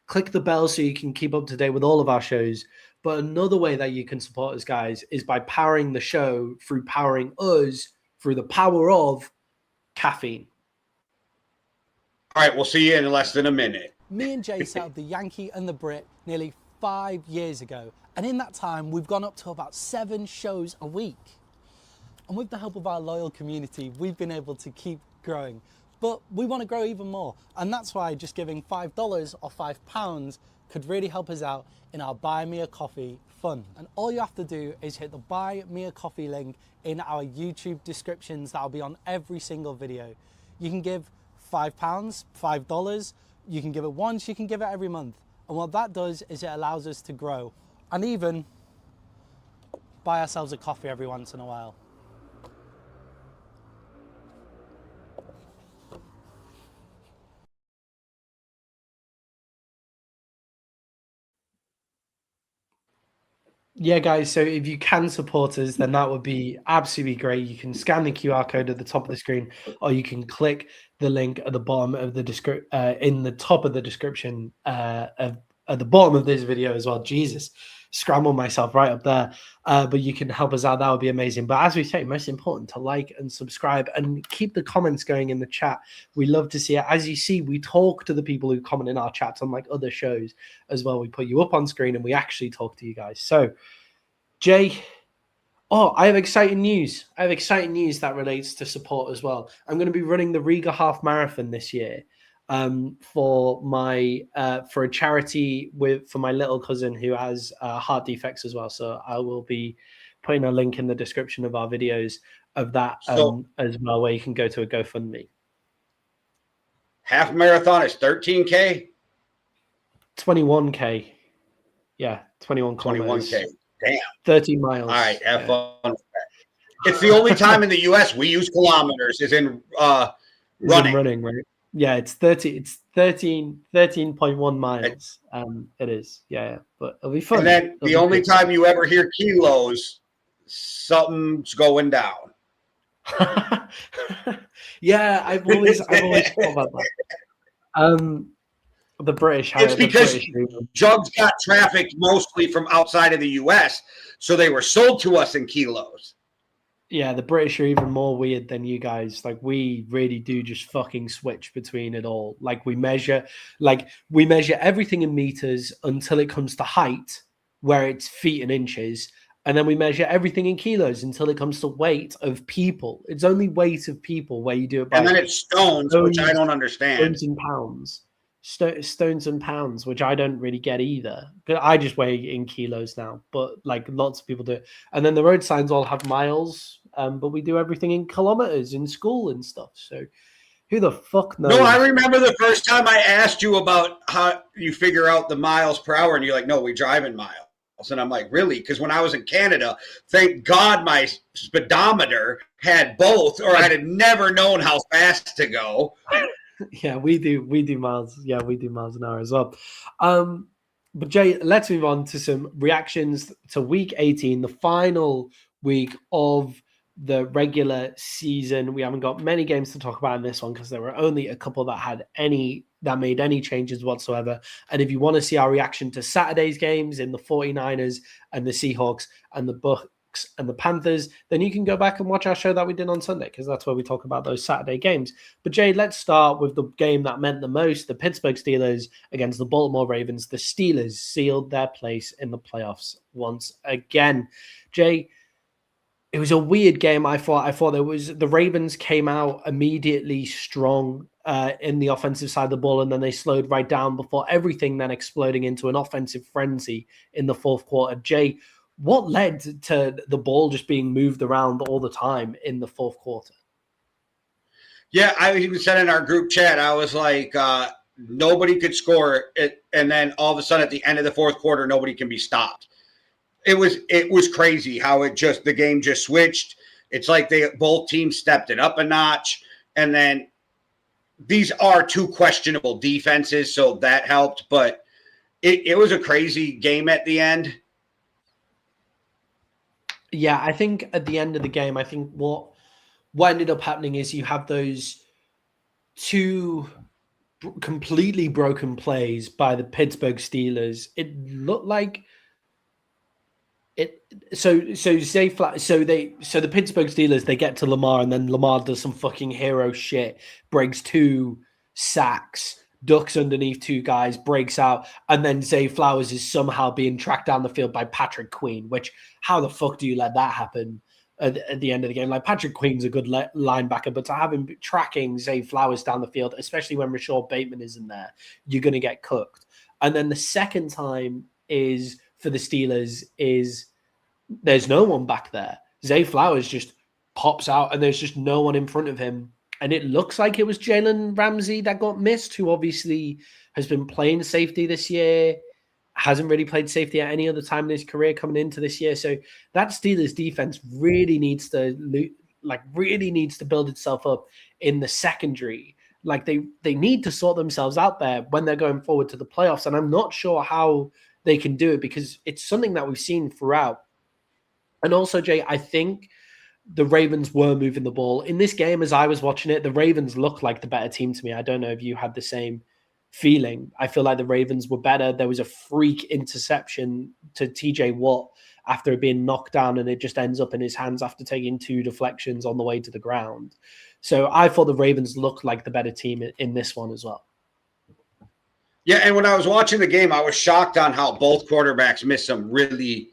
Click the bell so you can keep up to date with all of our shows. But another way that you can support us, guys, is by powering the show through powering us through the power of caffeine. All right, we'll see you in less than a minute. Me and Jay set up the Yankee and the Brit nearly 5 years ago, and in that time we've gone up to about 7 shows a week. And with the help of our loyal community, we've been able to keep growing. But we want to grow even more. And that's why just giving $5 or £5 could really help us out in our Buy Me a Coffee fund. And all you have to do is hit the Buy Me a Coffee link in our YouTube descriptions. That'll be on every single video. You can give £5, $5. You can give it once, you can give it every month. And what that does is it allows us to grow and even buy ourselves a coffee every once in a while. Yeah, guys, so if you can support us, then that would be absolutely great. You can scan the QR code at the top of the screen, or you can click the link at the bottom of the in the top of the description at the bottom of this video as well. Jesus, scrambled myself right up there. But you can help us out. That would be amazing. But as we say, most important to like and subscribe and keep the comments going in the chat. We love to see it. As you see, we talk to the people who comment in our chats, unlike other shows as well. We put you up on screen and we actually talk to you guys. So, Jay, I have exciting news. I have exciting news that relates to support as well. I'm going to be running the Riga Half Marathon this year for a charity for my little cousin who has heart defects as well. So I will be putting a link in the description of our videos of that as well, where you can go to a GoFundMe. Half marathon is 13K? 21K. Yeah, 21 kilometers. 21K. Damn. 30 miles. All right, have fun with that. It's the only time in the U.S. we use kilometers is in running, right? Yeah, it's 13.1 miles. It is, yeah, but it'll be fun. And then the only time you ever hear kilos, something's going down. Yeah, I've always thought about that. The British. It's because jugs got trafficked mostly from outside of the U.S., so they were sold to us in kilos. Yeah, the British are even more weird than you guys. Like, we really do just fucking switch between it all. Like, we measure everything in meters until it comes to height, where it's feet and inches. And then we measure everything in kilos until it comes to weight of people. It's only weight of people where you do it by. And then it's stones, which I don't understand. Stones and pounds. Stones and pounds, which I don't really get either. I just weigh in kilos now, but like lots of people do. And then the road signs all have miles, but we do everything in kilometers in school and stuff. So who the fuck knows? No, I remember the first time I asked you about how you figure out the miles per hour, and you're like, no, we drive in miles. And I'm like, really? Because when I was in Canada, thank God my speedometer had both, or I'd have never known how fast to go. Yeah, we do miles. Yeah, we do miles an hour as well. But Jay, let's move on to some reactions to week 18, the final week of the regular season. We haven't got many games to talk about in this one because there were only a couple that made any changes whatsoever. And if you want to see our reaction to Saturday's games in the 49ers and the Seahawks and the Bucks and the Panthers, then you can go back and watch our show that we did on Sunday, because that's where we talk about those Saturday games. But Jay, let's start with the game that meant the most, the Pittsburgh Steelers against the Baltimore Ravens. The Steelers sealed their place in the playoffs once again. Jay, it was a weird game. I thought the Ravens came out immediately strong in the offensive side of the ball, and then they slowed right down before everything then exploding into an offensive frenzy in the fourth quarter. Jay, what led to the ball just being moved around all the time in the fourth quarter? Yeah, I even said in our group chat, I was like, nobody could score it, and then all of a sudden at the end of the fourth quarter, nobody can be stopped. It was crazy how the game just switched. It's like both teams stepped it up a notch, and then these are two questionable defenses, so that helped. But it was a crazy game at the end. Yeah, I think at the end of the game, I think what ended up happening is you have those two completely broken plays by the Pittsburgh Steelers. It looked like it. So the Pittsburgh Steelers, they get to Lamar, and then Lamar does some fucking hero shit, breaks 2 sacks, ducks underneath 2 guys, breaks out, and then Zay Flowers is somehow being tracked down the field by Patrick Queen, which, how the fuck do you let that happen? at the end of the game. Like Patrick Queen's a good linebacker, but to have him tracking Zay Flowers down the field, especially when Rashad Bateman isn't there, you're going to get cooked. And then the second time is for the Steelers is there's no one back there. Zay Flowers just pops out and there's just no one in front of him. And it looks like it was Jalen Ramsey that got missed, who obviously has been playing safety this year, hasn't really played safety at any other time in his career coming into this year. So that Steelers defense really needs to build itself up in the secondary. Like they need to sort themselves out there when they're going forward to the playoffs. And I'm not sure how they can do it because it's something that we've seen throughout. And also, Jay, I think the Ravens were moving the ball. In this game, as I was watching it, the Ravens looked like the better team to me. I don't know if you had the same feeling. I feel like the Ravens were better. There was a freak interception to TJ Watt after being knocked down, and it just ends up in his hands after taking 2 deflections on the way to the ground. So I thought the Ravens looked like the better team in this one as well. Yeah, and when I was watching the game, I was shocked on how both quarterbacks missed some really,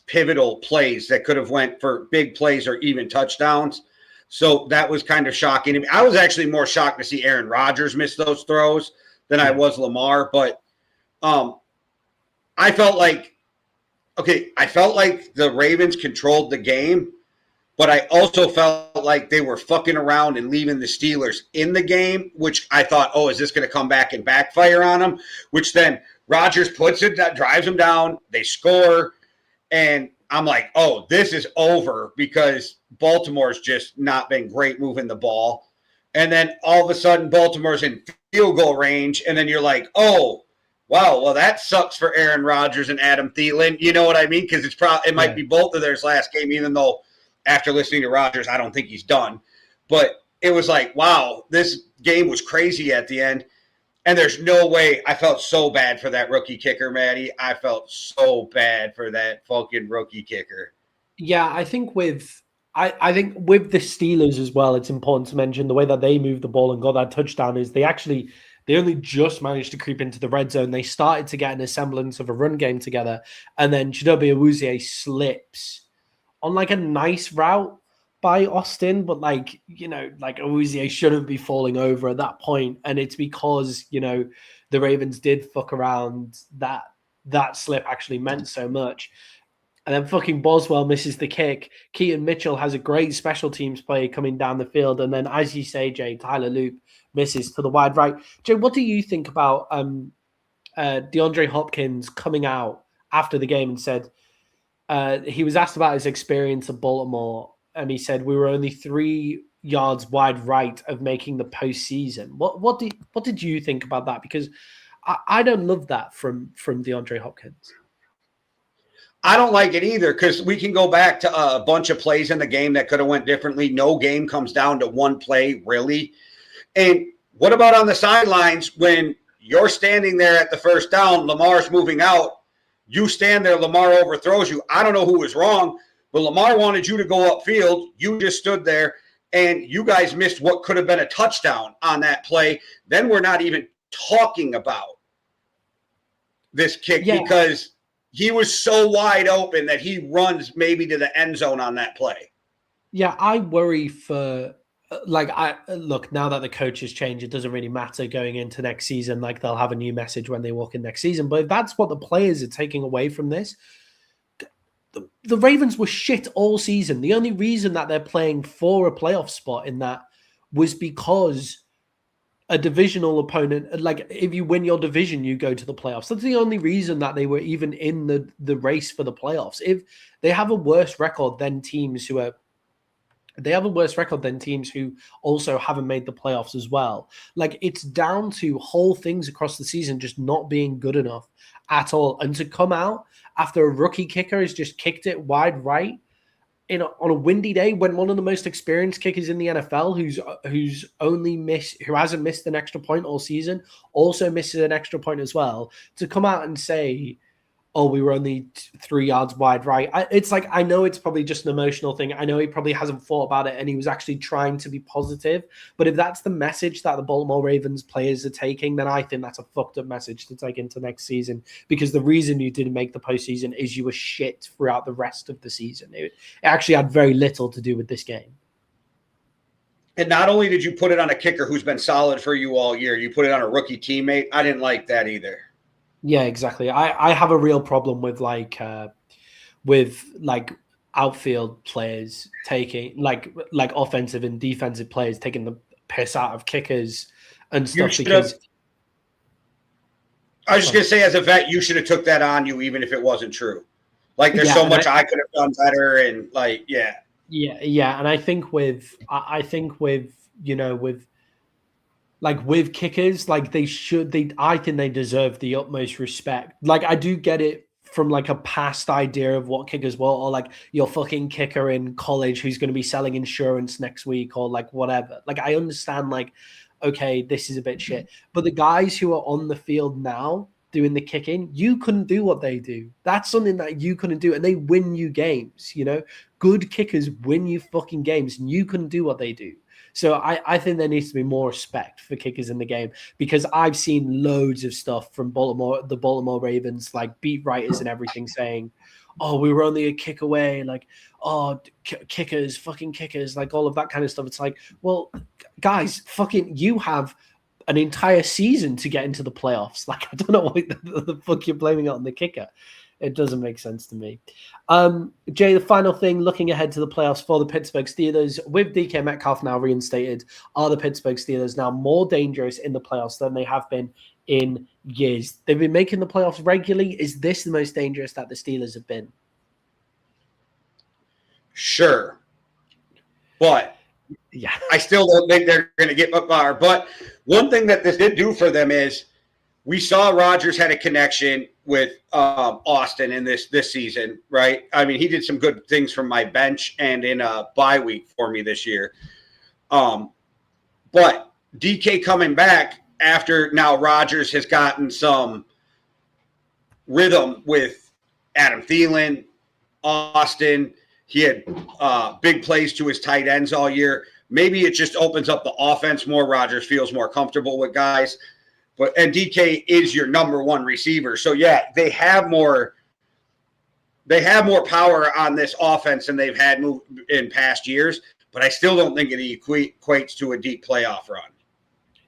pivotal plays that could have went for big plays or even touchdowns. So that was kind of shocking to me. I was actually more shocked to see Aaron Rodgers miss those throws than I was Lamar. But I felt like the Ravens controlled the game, but I also felt like they were fucking around and leaving the Steelers in the game, which I thought, is this going to come back and backfire on them? Which then Rodgers drives them down, they score, and I'm like, this is over because Baltimore's just not been great moving the ball. And then all of a sudden Baltimore's in field goal range, and then you're like, wow, well, that sucks for Aaron Rodgers and Adam Thielen. You know what I mean? Because it might be both of theirs last game, even though after listening to Rodgers, I don't think he's done. But it was like, wow, this game was crazy at the end. And there's no way. I felt so bad for that rookie kicker, Maddie. I felt so bad for that fucking rookie kicker. Yeah, I think with the Steelers as well, it's important to mention the way that they moved the ball and got that touchdown is they only just managed to creep into the red zone. They started to get an semblance of a run game together. And then Chidobe Awuzie slips on a nice route by Austin, but Awuzie shouldn't be falling over at that point. And it's because, the Ravens did fuck around that slip actually meant so much. And then fucking Boswell misses the kick. Keaton Mitchell has a great special teams play coming down the field. And then, as you say, Jay, Tyler Loop misses to the wide right. Jay, what do you think about DeAndre Hopkins coming out after the game and said he was asked about his experience at Baltimore, and he said we were only 3 yards wide right of making the postseason. What did you think about that? Because I don't love that from DeAndre Hopkins. I don't like it either because we can go back to a bunch of plays in the game that could have went differently. No game comes down to one play, really. And what about on the sidelines when you're standing there at the first down, Lamar's moving out, you stand there, Lamar overthrows you. I don't know who was wrong, but Lamar wanted you to go upfield. You just stood there, and you guys missed what could have been a touchdown on that play. Then we're not even talking about this kick because he was so wide open that he runs maybe to the end zone on that play. Yeah, I worry for look, now that the coach has changed, it doesn't really matter going into next season. They'll have a new message when they walk in next season. But if that's what the players are taking away from this, the Ravens were shit all season. The only reason that they're playing for a playoff spot in that was because a divisional opponent, if you win your division, you go to the playoffs. That's the only reason that they were even in the race for the playoffs. If they have a worse record than teams who also haven't made the playoffs as well. It's down to whole things across the season just not being good enough at all. And to come out after a rookie kicker has just kicked it wide right on a windy day when one of the most experienced kickers in the NFL who hasn't missed an extra point all season also misses an extra point as well, to come out and say, oh, we were only 3 yards wide, right? It's like, I know it's probably just an emotional thing. I know he probably hasn't thought about it and he was actually trying to be positive. But if that's the message that the Baltimore Ravens players are taking, then I think that's a fucked up message to take into next season, because the reason you didn't make the postseason is you were shit throughout the rest of the season. It actually had very little to do with this game. And not only did you put it on a kicker who's been solid for you all year, you put it on a rookie teammate. I didn't like that either. Yeah, exactly. I have a real problem with outfield players taking like offensive and defensive players taking the piss out of kickers and stuff. Because I was just gonna say, as a vet, you should have took that on you, even if it wasn't true. Like, there's so much I could have done better, and like, yeah. And I think with kickers, like I think they deserve the utmost respect. Like, I do get it from like a past idea of what kickers were, or like your fucking kicker in college who's going to be selling insurance next week, or like whatever. Like, I understand, like, okay, this is a bit shit. But the guys who are on the field now doing the kicking, you couldn't do what they do. That's something that you couldn't do, and they win you games, you know? Good kickers win you fucking games, and you couldn't do what they do. So I think there needs to be more respect for kickers in the game, because I've seen loads of stuff from the Baltimore Ravens, like beat writers and everything, saying, oh, we were only a kick away, like, oh, kickers, fucking kickers, like all of that kind of stuff. It's like, well, guys, fucking, you have an entire season to get into the playoffs. Like, I don't know why the fuck you're blaming it on the kicker. It doesn't make sense to me. Jay, the final thing, looking ahead to the playoffs for the Pittsburgh Steelers, with DK Metcalf now reinstated, are the Pittsburgh Steelers now more dangerous in the playoffs than they have been in years? They've been making the playoffs regularly. Is this the most dangerous that the Steelers have been? Sure. But yeah, I still don't think they're going to get far. But one thing that this did do for them is we saw Rodgers had a connection with Austin in this season, right? I mean, he did some good things from my bench and in a bye week for me this year. But DK coming back after now Rodgers has gotten some rhythm with Adam Thielen, Austin. He had big plays to his tight ends all year. Maybe it just opens up the offense more. Rodgers feels more comfortable with guys. And DK is your number one receiver. So, yeah, they have more power on this offense than they've had in past years. But I still don't think it equates to a deep playoff run.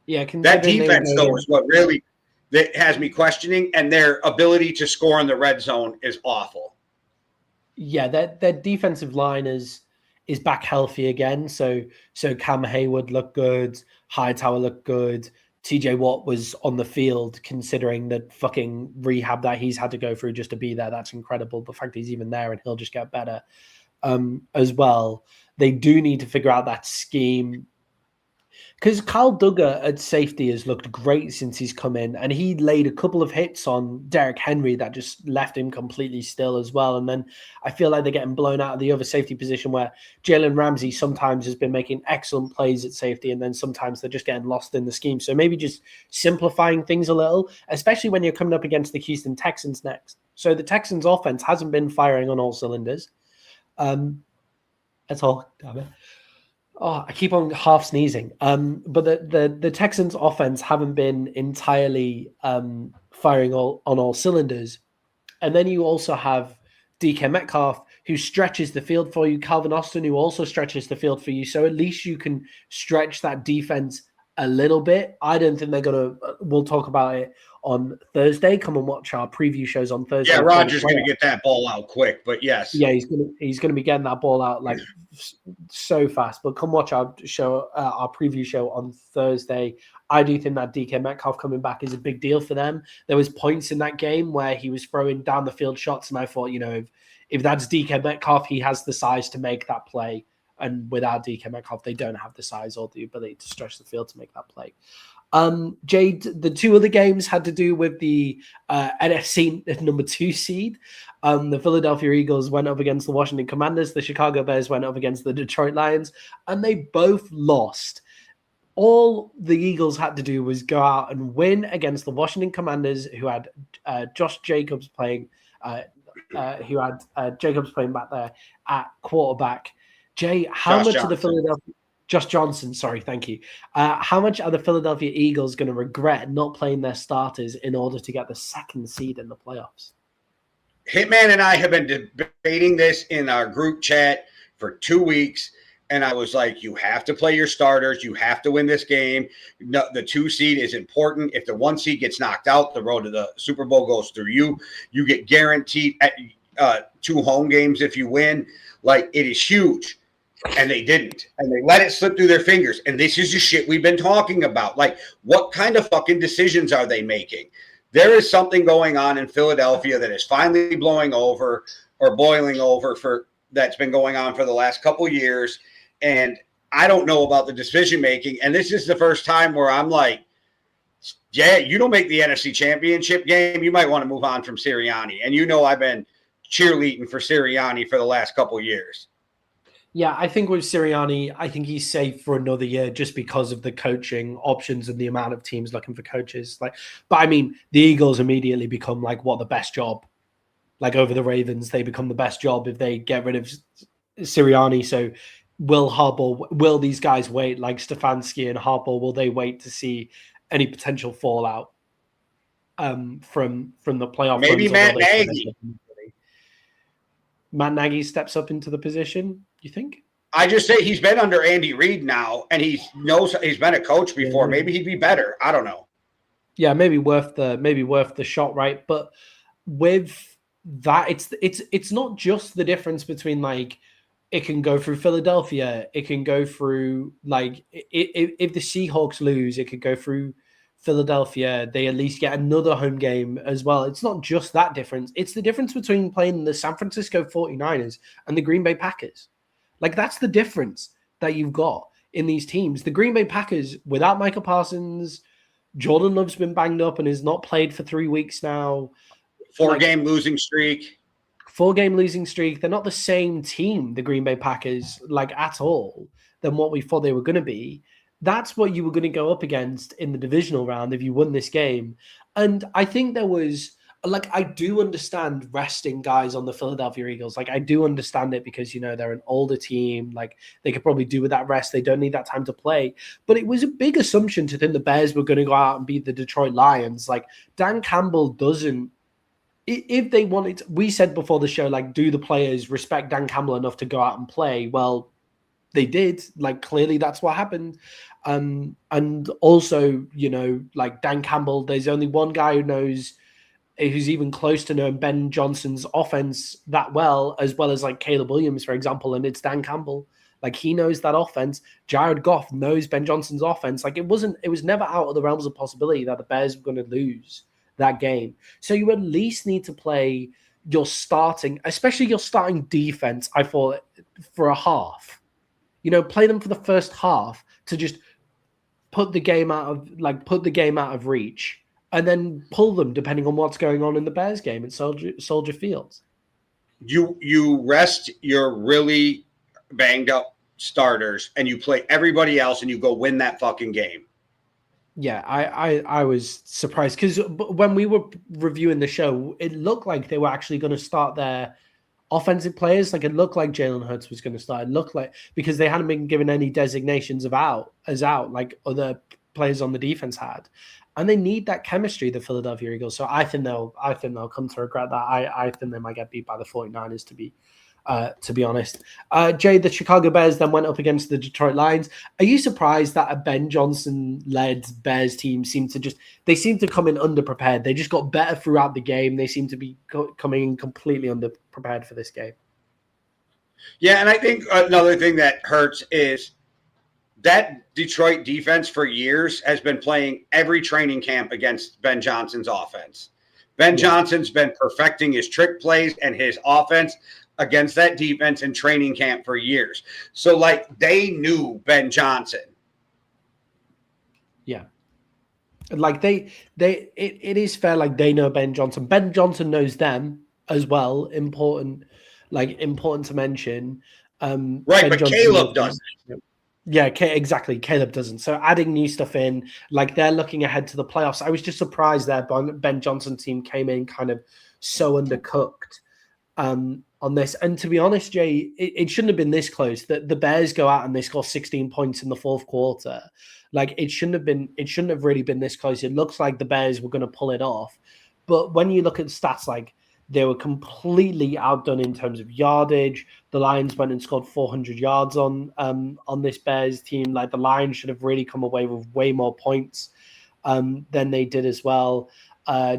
Yeah, that defense, though, is what really that has me questioning. And their ability to score in the red zone is awful. Yeah, their defensive line is back healthy again. So Cam Hayward looked good. Hightower looked good. TJ Watt was on the field, considering the fucking rehab that he's had to go through just to be there. That's incredible. The fact he's even there and he'll just get better as well. They do need to figure out that scheme, because Kyle Duggar at safety has looked great since he's come in, and he laid a couple of hits on Derrick Henry that just left him completely still as well. And then I feel like they're getting blown out of the other safety position, where Jalen Ramsey sometimes has been making excellent plays at safety, and then sometimes they're just getting lost in the scheme. So maybe just simplifying things a little, especially when you're coming up against the Houston Texans next. So the Texans offense hasn't been firing on all cylinders. That's all. Damn it. Oh, I keep on half sneezing. But the Texans offense haven't been entirely firing on all cylinders. And then you also have DK Metcalf, who stretches the field for you, Calvin Austin, who also stretches the field for you. So at least you can stretch that defense a little bit. I don't think they're going to, we'll talk about it on Thursday. Come and watch our preview shows on Thursday. Yeah, Rodgers going to get that ball out quick, but yes. Yeah, he's going to be getting that ball out like so fast. But come watch our show, our preview show on Thursday. I do think that DK Metcalf coming back is a big deal for them. There was points in that game where he was throwing down the field shots, and I thought, if that's DK Metcalf, he has the size to make that play. And without DK Metcalf, they don't have the size or the ability to stretch the field to make that play. Jade, the two other games had to do with the NFC number 2 seed. The Philadelphia Eagles went up against the Washington Commanders. The Chicago Bears went up against the Detroit Lions, and they both lost. All the Eagles had to do was go out and win against the Washington Commanders, who had Josh Jacobs playing who had Jacobs playing back there at quarterback. Jay, how Josh much Johnson. of the Philadelphia Josh Johnson, sorry, thank you. How much are the Philadelphia Eagles going to regret not playing their starters in order to get the second seed in the playoffs? Hitman and I have been debating this in our group chat for 2 weeks. And I was like, you have to play your starters. You have to win this game. No, the 2 seed is important. If the 1 seed gets knocked out, the road to the Super Bowl goes through you. You get guaranteed 2 home games if you win. Like, it is huge. And they didn't. And they let it slip through their fingers. And this is the shit we've been talking about. Like, what kind of fucking decisions are they making? There is something going on in Philadelphia that is finally blowing over or boiling over that's been going on for the last couple of years. And I don't know about the decision making. And this is the first time where I'm like, yeah, you don't make the NFC Championship game, you might want to move on from Sirianni. And I've been cheerleading for Sirianni for the last couple of years. Yeah, I think with Sirianni, I think he's safe for another year just because of the coaching options and the amount of teams looking for coaches. But I mean, the Eagles immediately become the best job. Like over the Ravens, they become the best job if they get rid of Sirianni. So will these guys wait, like Stefanski and Harbaugh, will they wait to see any potential fallout from the playoff? Maybe Matt Nagy. Matt Nagy steps up into the position, you think? I just say he's been under Andy Reid now, and he knows he's been a coach before. Maybe he'd be better. I don't know. Yeah, maybe worth the shot, right? But with that, it's not just the difference between it can go through Philadelphia, it can go through if the Seahawks lose, it could go through Philadelphia. They at least get another home game as well. It's not just that difference. It's the difference between playing the San Francisco 49ers and the Green Bay Packers. That's the difference that you've got in these teams. The Green Bay Packers, without Michael Parsons, Jordan Love's been banged up and has not played for 3 weeks now. 4-game losing streak. 4-game losing streak. They're not the same team, the Green Bay Packers, at all, than what we thought they were going to be. That's what you were going to go up against in the divisional round if you won this game. And I think there was, I do understand resting guys on the Philadelphia Eagles. I do understand it because, they're an older team. They could probably do with that rest. They don't need that time to play. But it was a big assumption to think the Bears were going to go out and beat the Detroit Lions. Dan Campbell doesn't, if they wanted to, we said before the show, do the players respect Dan Campbell enough to go out and play? Well, they did. Clearly that's what happened. And also, Dan Campbell, there's only one guy who's even close to knowing Ben Johnson's offense that well as Caleb Williams, for example, and it's Dan Campbell. He knows that offense. Jared Goff knows Ben Johnson's offense. It was never out of the realms of possibility that the Bears were going to lose that game. So you at least need to play your starting, especially your starting defense, I thought, for a half. Play them for the first half to just put the game out of reach, and then pull them depending on what's going on in the Bears game at Soldier Field. You rest your really banged up starters, and you play everybody else, and you go win that fucking game. Yeah, I was surprised because when we were reviewing the show, it looked like they were actually going to start their offensive players. It looked like Jalen Hurts was going to start. It looked like, because they hadn't been given any designations of out like other players on the defense had, and they need that chemistry, the Philadelphia Eagles. So I think they'll come to regret that. I think they might get beat by the 49ers, to be honest. Jay, the Chicago Bears then went up against the Detroit Lions. Are you surprised that a Ben Johnson-led Bears team seemed to come in underprepared? They just got better throughout the game. They seem to be coming in completely underprepared for this game. Yeah, and I think another thing that hurts is that Detroit defense for years has been playing every training camp against Ben Johnson's offense. Ben Johnson's been perfecting his trick plays and his offense against that defense in training camp for years. So they knew Ben Johnson. Yeah. It is fair. They know Ben Johnson. Ben Johnson knows them as well. Important to mention. Right. Ben but Johnson Caleb doesn't. Yeah, exactly. Caleb doesn't. So adding new stuff in, they're looking ahead to the playoffs. I was just surprised that Ben Johnson team came in kind of so undercooked on this. And to be honest, Jay, it shouldn't have been this close. That the Bears go out and they score 16 points in the fourth quarter. Like it shouldn't have really been this close. It looks like the Bears were going to pull it off. But when you look at stats, like they were completely outdone in terms of yardage. The Lions went and scored 400 yards on this Bears team. Like the Lions should have really come away with way more points than they did as well.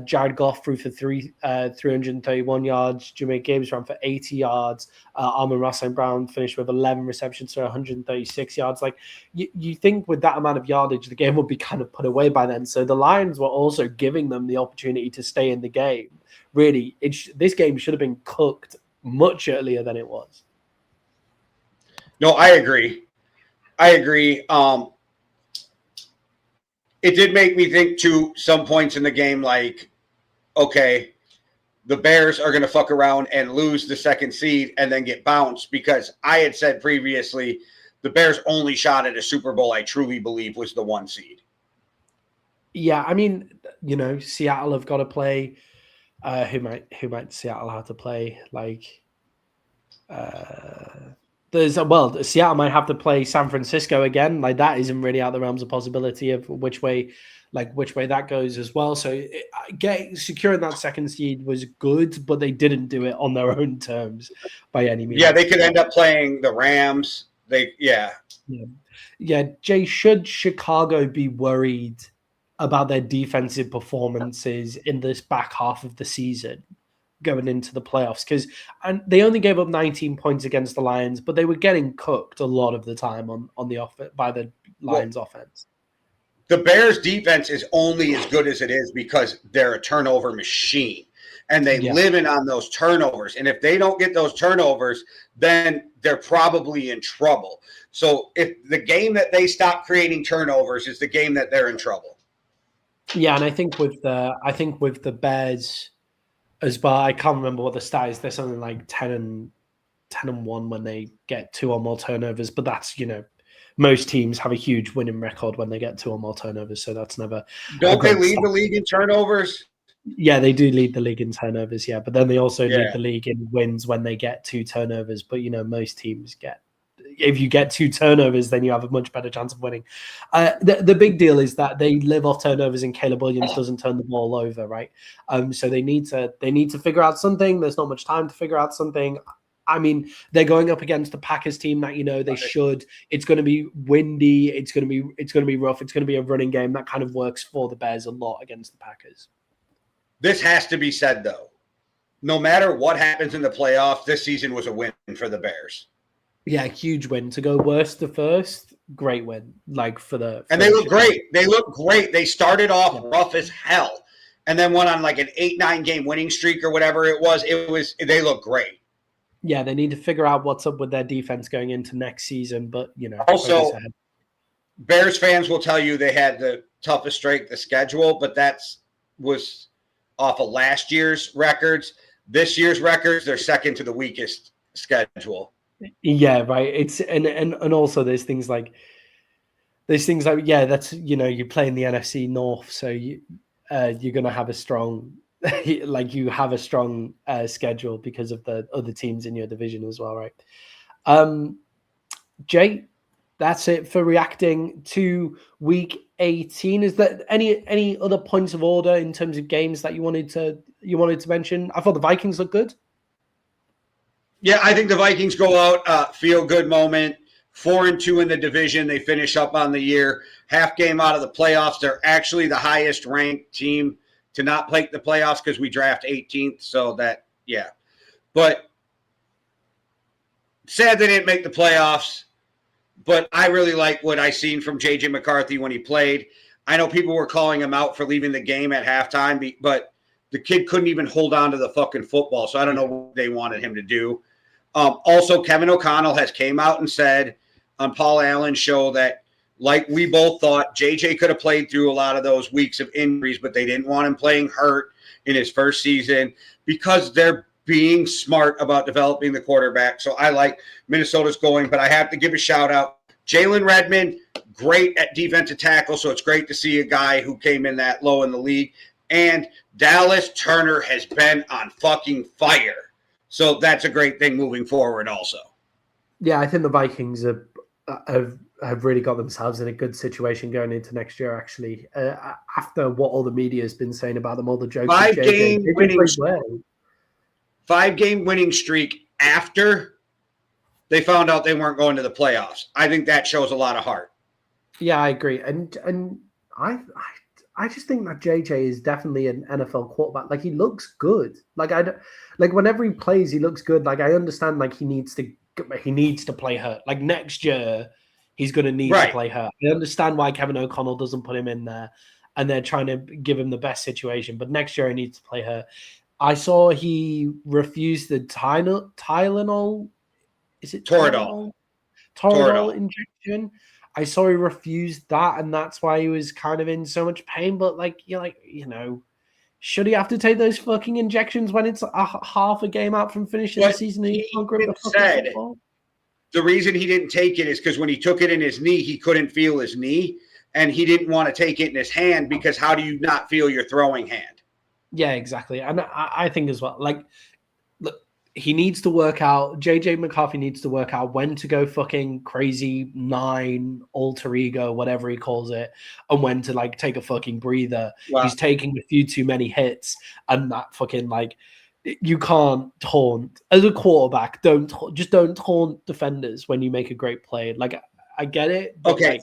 Jared Goff threw for 331 yards. Jameer Gibbs ran for 80 yards. Amon-Ra St. Brown finished with 11 receptions for 136 yards. Like you think with that amount of yardage, the game would be kind of put away by then. So the Lions were also giving them the opportunity to stay in the game. Really, this game should have been cooked much earlier than it was. No, I agree. It did make me think to some points in the game, like, okay, the Bears are going to fuck around and lose the second seed and then get bounced, because I had said previously the Bears' only shot at a Super Bowl, I truly believe, was the 1 seed. Yeah, I mean, Seattle have got to play. Who might Seattle have to play? Like, Seattle might have to play San Francisco again. Like that isn't really out of the realms of possibility of which way that goes as well. So securing that second seed was good, but they didn't do it on their own terms by any means. Yeah, they could end up playing the Rams. Jay, should Chicago be worried about their defensive performances in this back half of the season going into the playoffs? Because they only gave up 19 points against the Lions, but they were getting cooked a lot of the time on the by the Lions offense. The Bears defense is only as good as it is because they're a turnover machine, and they live in on those turnovers. And if they don't get those turnovers, then they're probably in trouble. So if the game that they stop creating turnovers is the game that they're in trouble. Yeah, and I think with the Bears as well, I can't remember what the stat is. They're something like 10 and 1 when they get 2 or more turnovers, but that's most teams have a huge winning record when they get 2 or more turnovers, so that's never. Don't they lead the league in turnovers? Yeah, they do lead the league in turnovers. Yeah, but then they also lead the league in wins when they get 2 turnovers. But most teams get. If you get 2 turnovers, then you have a much better chance of winning. The big deal is that they live off turnovers, and Caleb Williams doesn't turn the ball over, right? So they need to figure out something. There's not much time to figure out something. I mean, they're going up against the Packers team that they should. It's going to be windy. It's going to be rough. It's going to be a running game that kind of works for the Bears a lot against the Packers. This has to be said, though. No matter what happens in the playoffs, this season was a win for the Bears. Yeah, huge win. To go worst to first, great win. Like and they look great. They look great. They started off rough as hell, and then went on like an 8-9 game winning streak or whatever it was. They look great. Yeah, they need to figure out what's up with their defense going into next season. But also, Bears fans will tell you they had the toughest strength of schedule, but that was off of last year's records. This year's records, they're second to the weakest schedule. Yeah, right. It's and also there's things like that's you play in the NFC North, so you're gonna have a strong schedule because of the other teams in your division as well, right? Jay, that's it for reacting to Week 18. Is there any other points of order in terms of games that you wanted to mention? I thought the Vikings looked good. Yeah, I think the Vikings go out, feel good moment, 4-2 in the division. They finish up on the year, half game out of the playoffs. They're actually the highest ranked team to not play the playoffs because we draft 18th. So but sad they didn't make the playoffs. But I really like what I seen from J.J. McCarthy when he played. I know people were calling him out for leaving the game at halftime, but the kid couldn't even hold on to the fucking football. So I don't know what they wanted him to do. Also, Kevin O'Connell has came out and said on Paul Allen's show that, like we both thought, JJ could have played through a lot of those weeks of injuries, but they didn't want him playing hurt in his first season because they're being smart about developing the quarterback. So I like Minnesota's going, but I have to give a shout out. Jalen Redmond, great at defensive tackle, so it's great to see a guy who came in that low in the league. And Dallas Turner has been on fucking fire. So that's a great thing moving forward also. Yeah, I think the Vikings have really got themselves in a good situation going into next year, actually. After what all the media has been saying about them, all the jokes. 5-game winning streak after they found out they weren't going to the playoffs. I think that shows a lot of heart. Yeah, I agree. And I just think that JJ is definitely an NFL quarterback. Like, he looks good. Like, whenever he plays, he looks good. Like, I understand, like, he needs to play hurt. Like, next year, he's going to need to play hurt. I understand why Kevin O'Connell doesn't put him in there, and they're trying to give him the best situation. But next year, he needs to play hurt. I saw he refused the Tylenol. Is it Toradol? Toradol injection. I saw he refused that, and that's why he was kind of in so much pain. But should he have to take those fucking injections when it's half a game out from finishing the season? He said the reason he didn't take it is because when he took it in his knee, he couldn't feel his knee, and he didn't want to take it in his hand because how do you not feel your throwing hand? Yeah, exactly. And I think as well, like, look, he needs to work out, JJ McCarthy needs to work out when to go fucking crazy 9 alter ego, whatever he calls it, and when to like take a fucking breather. Wow. He's taking a few too many hits, and that fucking like, you can't taunt as a quarterback. Don't taunt defenders when you make a great play. Like, I get it. Okay. Like,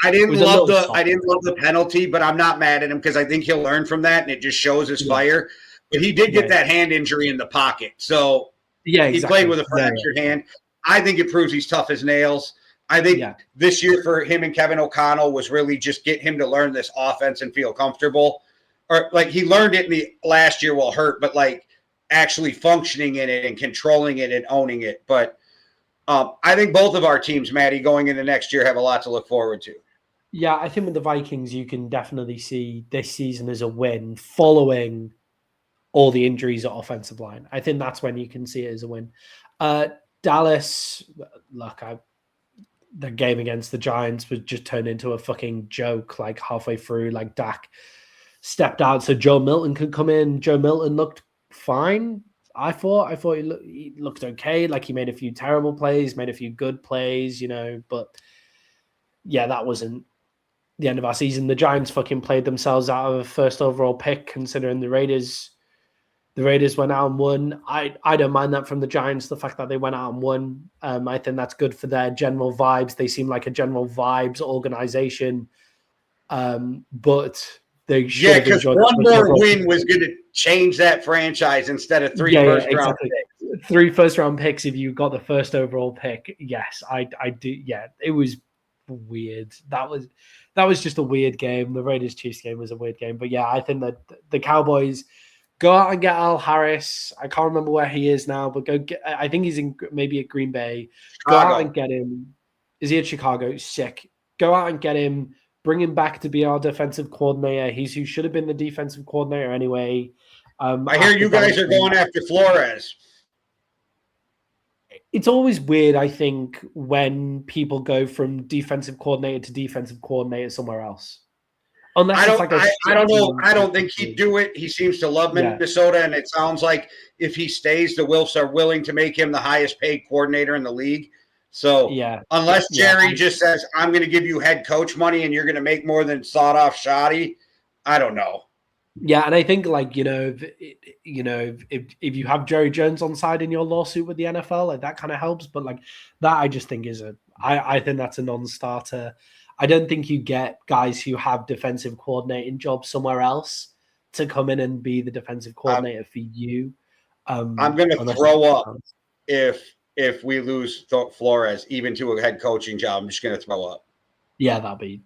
I didn't love the penalty, but I'm not mad at him because I think he'll learn from that, and it just shows his fire. But he did get that hand injury in the pocket, so he played with a fractured hand. I think it proves he's tough as nails. I think this year for him and Kevin O'Connell was really just get him to learn this offense and feel comfortable. Or like he learned it in the last year while hurt, but like actually functioning in it and controlling it and owning it. But I think both of our teams, Maddie, going into next year have a lot to look forward to. Yeah, I think with the Vikings, you can definitely see this season as a win following all the injuries at offensive line. I think that's when you can see it as a win. Dallas, look, the game against the Giants was just turned into a fucking joke, like halfway through, like Dak stepped out so Joe Milton could come in. Joe Milton looked fine. I thought he looked okay. Like, he made a few terrible plays, made a few good plays, but yeah, that wasn't the end of our season. The Giants fucking played themselves out of a first overall pick, considering the Raiders went out and won. I don't mind that from the Giants, the fact that they went out and won. I think that's good for their general vibes. They seem like a general vibes organization. But they should have because one more win was going to change that franchise instead of 3 first-round picks. 3 first-round picks if you got the first overall pick. Yes, I do. Yeah, it was weird. That was just a weird game. The Raiders-Chiefs game was a weird game. But yeah, I think that the Cowboys go out and get Al Harris. I can't remember where he is now, but I think he's maybe at Green Bay. Chicago. Go out and get him. Is he at Chicago? Sick. Go out and get him. Bring him back to be our defensive coordinator. He's who should have been the defensive coordinator anyway. I hear you guys are going after Flores. It's always weird, I think, when people go from defensive coordinator to defensive coordinator somewhere else. Unless I don't know. I don't think he'd do it. He seems to love Minnesota, and it sounds like if he stays, the Wilfs are willing to make him the highest paid coordinator in the league. So unless Jerry just says, I'm going to give you head coach money and you're going to make more than sawed off shoddy, I don't know. Yeah, and I think if you have Jerry Jones on side in your lawsuit with the NFL, like that kind of helps. But like that, I just think I think that's a non-starter. I don't think you get guys who have defensive coordinating jobs somewhere else to come in and be the defensive coordinator for you. I'm going to throw up if we lose Flores, even to a head coaching job. I'm just going to throw up. Yeah, that'll be.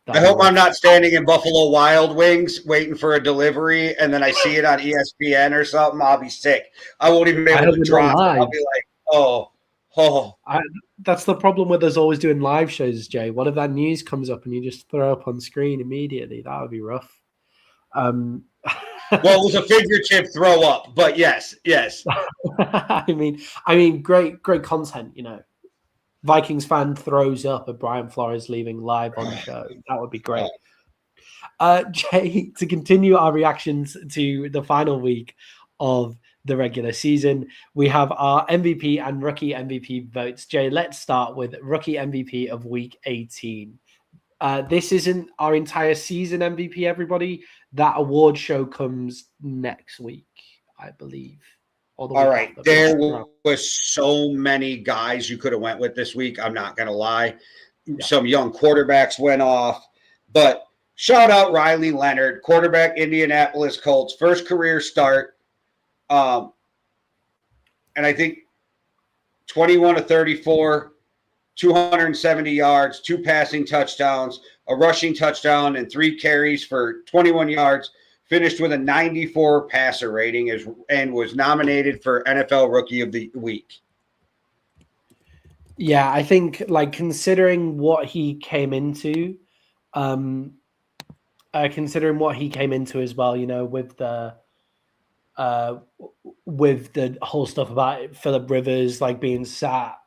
I hope I'm not standing in Buffalo Wild Wings waiting for a delivery, and then I see it on ESPN or something. I'll be sick. I won't even be able to drop it. I'll be like, oh. That's the problem with us always doing live shows, Jay. What if that news comes up and you just throw up on screen immediately? That would be rough. Well, it was a figurative throw up, but yes. I mean, great content. Vikings fan throws up at Brian Flores leaving live on the show. That would be great. Jay, to continue our reactions to the final week of the regular season, we have our MVP and rookie MVP votes. Jay, let's start with rookie MVP of week 18. This isn't our entire season MVP, everybody. That award show comes next week, I believe. All right. There was so many guys you could have went with this week. I'm not going to lie. Yeah. Some young quarterbacks went off. But shout out Riley Leonard, quarterback, Indianapolis Colts, first career start. And I think 21 to 34, 270 yards, 2 passing touchdowns, a rushing touchdown, and 3 carries for 21 yards. Finished with a 94 passer rating and was nominated for NFL Rookie of the Week. Yeah, I think considering what he came into, as well, with the whole stuff about Phillip Rivers being sat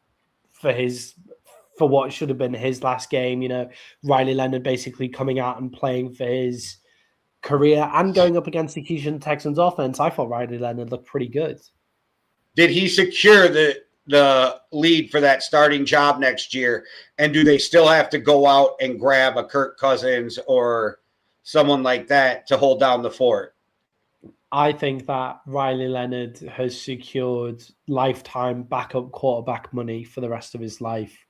for what should have been his last game. Riley Leonard basically coming out and playing for his career and going up against the Houston Texans offense. I thought Riley Leonard looked pretty good. Did he secure the lead for that starting job next year? And do they still have to go out and grab a Kirk Cousins or someone like that to hold down the fort? I think that Riley Leonard has secured lifetime backup quarterback money for the rest of his life.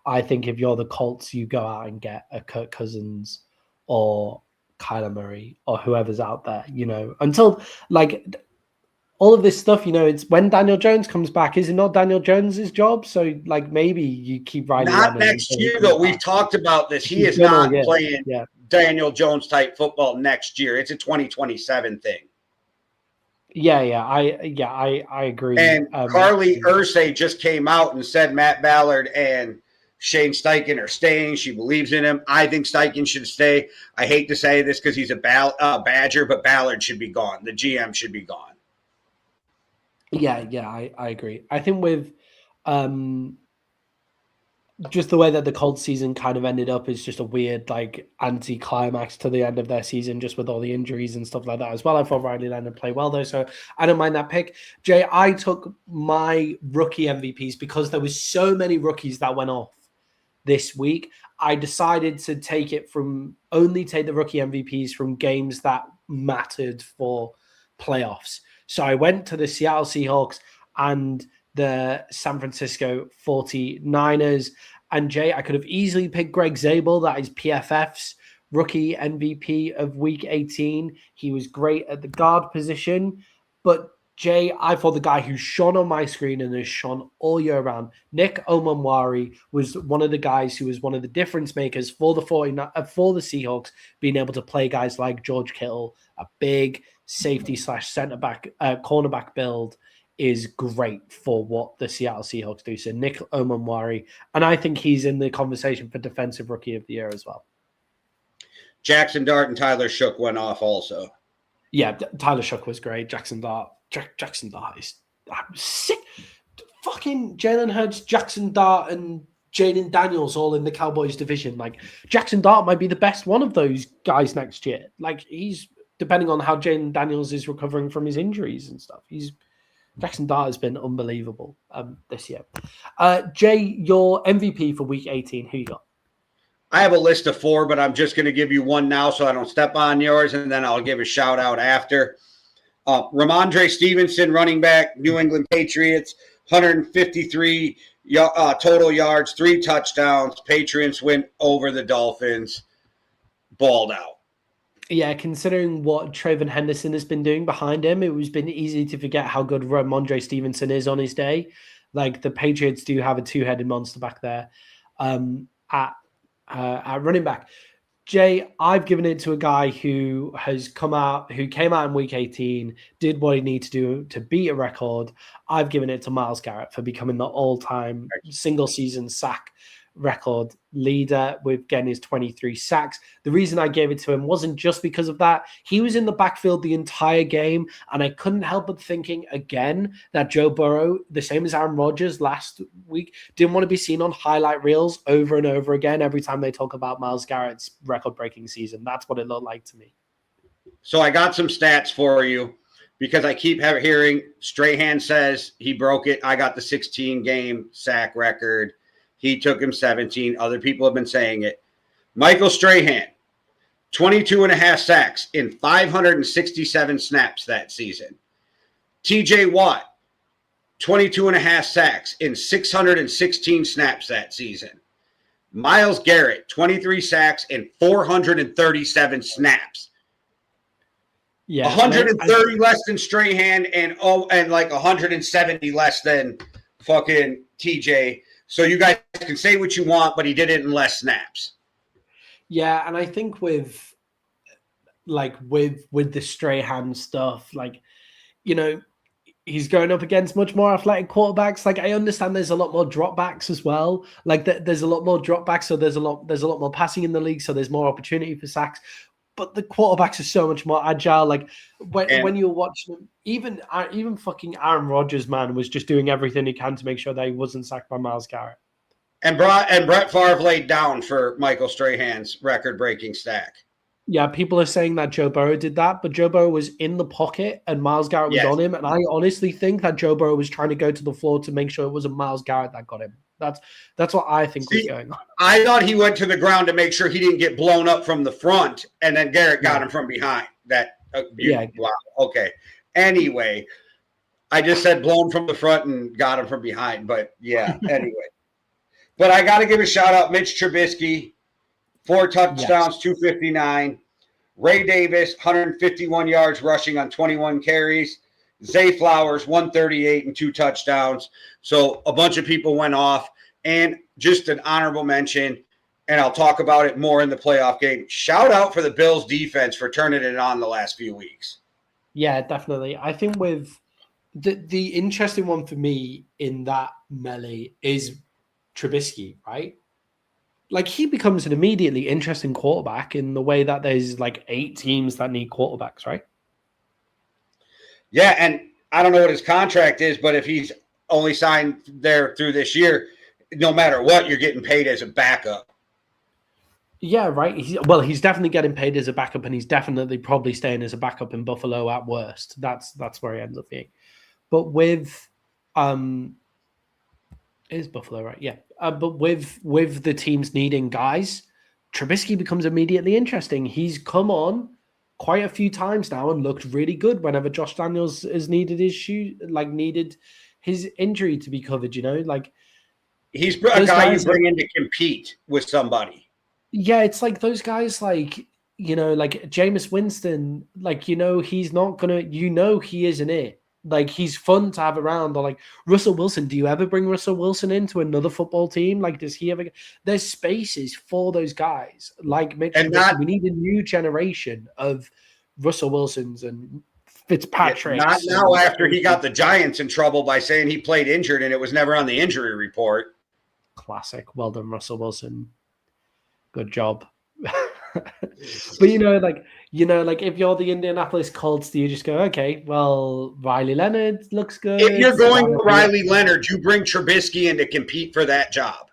I think if you're the Colts, you go out and get a Kirk Cousins or Kyler Murray or whoever's out there, until all of this stuff, it's when Daniel Jones comes back. Is it not Daniel Jones's job? So maybe you keep Riley Not Leonard next year, though. We've talked about this. He is not playing Daniel Jones type football next year. It's a 2027 thing. I agree. And Carly Ursay just came out and said Matt Ballard and Shane Steichen are staying. She believes in him. I think Steichen should stay. I hate to say this because he's a Badger, but Ballard should be gone. The GM should be gone. Yeah, I agree. I think with just the way that the Colts season kind of ended up is just a weird anti-climax to the end of their season, just with all the injuries and stuff like that as well. I thought Riley Leonard played well though, so I don't mind that pick. Jay, I took my rookie MVPs because there was so many rookies that went off this week. I decided to take the rookie MVPs from games that mattered for playoffs. So I went to the Seattle Seahawks and the San Francisco 49ers. And Jay, I could have easily picked Greg Zabel. That is PFF's rookie MVP of week 18. He was great at the guard position. But Jay, I thought the guy who shone on my screen and has shone all year round, Nick Omonwari, was one of the guys who was one of the difference makers for the Seahawks, being able to play guys like George Kittle, a big safety / center back, cornerback build is great for what the Seattle Seahawks do. So Nick Omonwari, and I think he's in the conversation for Defensive Rookie of the Year as well. Jackson Dart and Tyler Shook went off also. Yeah, Tyler Shook was great. Jackson Dart is sick. Fucking Jalen Hurts, Jackson Dart, and Jaden Daniels all in the Cowboys division. Jackson Dart might be the best one of those guys next year. He's depending on how Jaden Daniels is recovering from his injuries and stuff. Jackson Dart has been unbelievable this year. Jay, your MVP for week 18, who you got? I have a list of 4, but I'm just going to give you one now so I don't step on yours, and then I'll give a shout out after. Ramondre Stevenson, running back, New England Patriots, 153 total yards, 3 touchdowns. Patriots went over the Dolphins, balled out. Yeah, considering what Trayvon Henderson has been doing behind him, it was been easy to forget how good Ramondre Stevenson is on his day. The Patriots do have a 2-headed monster back there at running back. Jay, I've given it to a guy who came out in week 18, did what he needed to do to beat a record. I've given it to Myles Garrett for becoming the all-time single-season sack record leader with getting his 23 sacks. The reason I gave it to him wasn't just because of that. He was in the backfield the entire game, and I couldn't help but thinking again that Joe Burrow, the same as Aaron Rodgers last week, didn't want to be seen on highlight reels over and over again every time they talk about Myles Garrett's record-breaking season. That's what it looked like to me. So I got some stats for you because I keep hearing Strahan says he broke it. I got the 16-game sack record. He took him 17. Other people have been saying it. Michael Strahan, 22.5 sacks in 567 snaps that season. TJ Watt, 22.5 sacks in 616 snaps that season. Myles Garrett, 23 sacks in 437 snaps. Yeah, 130 less than Strahan and like 170 less than fucking TJ. So you guys can say what you want, but he did it in less snaps. Yeah, and I think with the Strahan stuff, like, you know, he's going up against much more athletic quarterbacks. Like, I understand there's a lot more dropbacks as well. Like, there's a lot more dropbacks, so there's a lot more passing in the league, so there's more opportunity for sacks. But the quarterbacks are so much more agile. Like when you're watching them, even fucking Aaron Rodgers, man, was just doing everything he can to make sure that he wasn't sacked by Myles Garrett. And Brett Favre laid down for Michael Strahan's record-breaking stack. Yeah, people are saying that Joe Burrow did that, but Joe Burrow was in the pocket and Myles Garrett was on him. And I honestly think that Joe Burrow was trying to go to the floor to make sure it wasn't Myles Garrett that got him. That's what I think was going on. I thought he went to the ground to make sure he didn't get blown up from the front, and then Garrett got him from behind. Wow. Okay. Anyway, I just said blown from the front and got him from behind, but yeah. Anyway, but I got to give a shout out, Mitch Trubisky, 4 touchdowns, 259. Ray Davis, 151 yards rushing on 21 carries. Zay Flowers, 138 and 2 touchdowns. So a bunch of people went off. And just an honorable mention, and I'll talk about it more in the playoff game. Shout out for the Bills defense for turning it on the last few weeks. Yeah, definitely. I think with the interesting one for me in that melee is Trubisky, right? Like, he becomes an immediately interesting quarterback in the way that there's like 8 teams that need quarterbacks, right? Yeah, and I don't know what his contract is, but if he's only signed there through this year, no matter what, you're getting paid as a backup. Yeah, right. He's definitely getting paid as a backup, and he's definitely probably staying as a backup in Buffalo at worst. That's where he ends up being. But with is Buffalo right? Yeah. But with the teams needing guys, Trubisky becomes immediately interesting. He's come on quite a few times now and looked really good whenever Josh Daniels has needed needed his injury to be covered. You know, like. He's a guy you bring in to compete with somebody. Yeah, it's like those guys like, you know, like Jameis Winston, like, you know, he's not going to, you know, he isn't it. Like, he's fun to have around. Or like Russell Wilson, do you ever bring Russell Wilson into another football team? Like, does he ever? There's spaces for those guys. Like Mitch, we need a new generation of Russell Wilsons and Fitzpatrick. Not now after he got the Giants in trouble by saying he played injured and it was never on the injury report. Classic. Well done, Russell Wilson. Good job. But you know, if you're the Indianapolis Colts, do you just go, okay, well, Riley Leonard looks good. If you're going with Riley Leonard, you bring Trubisky in to compete for that job.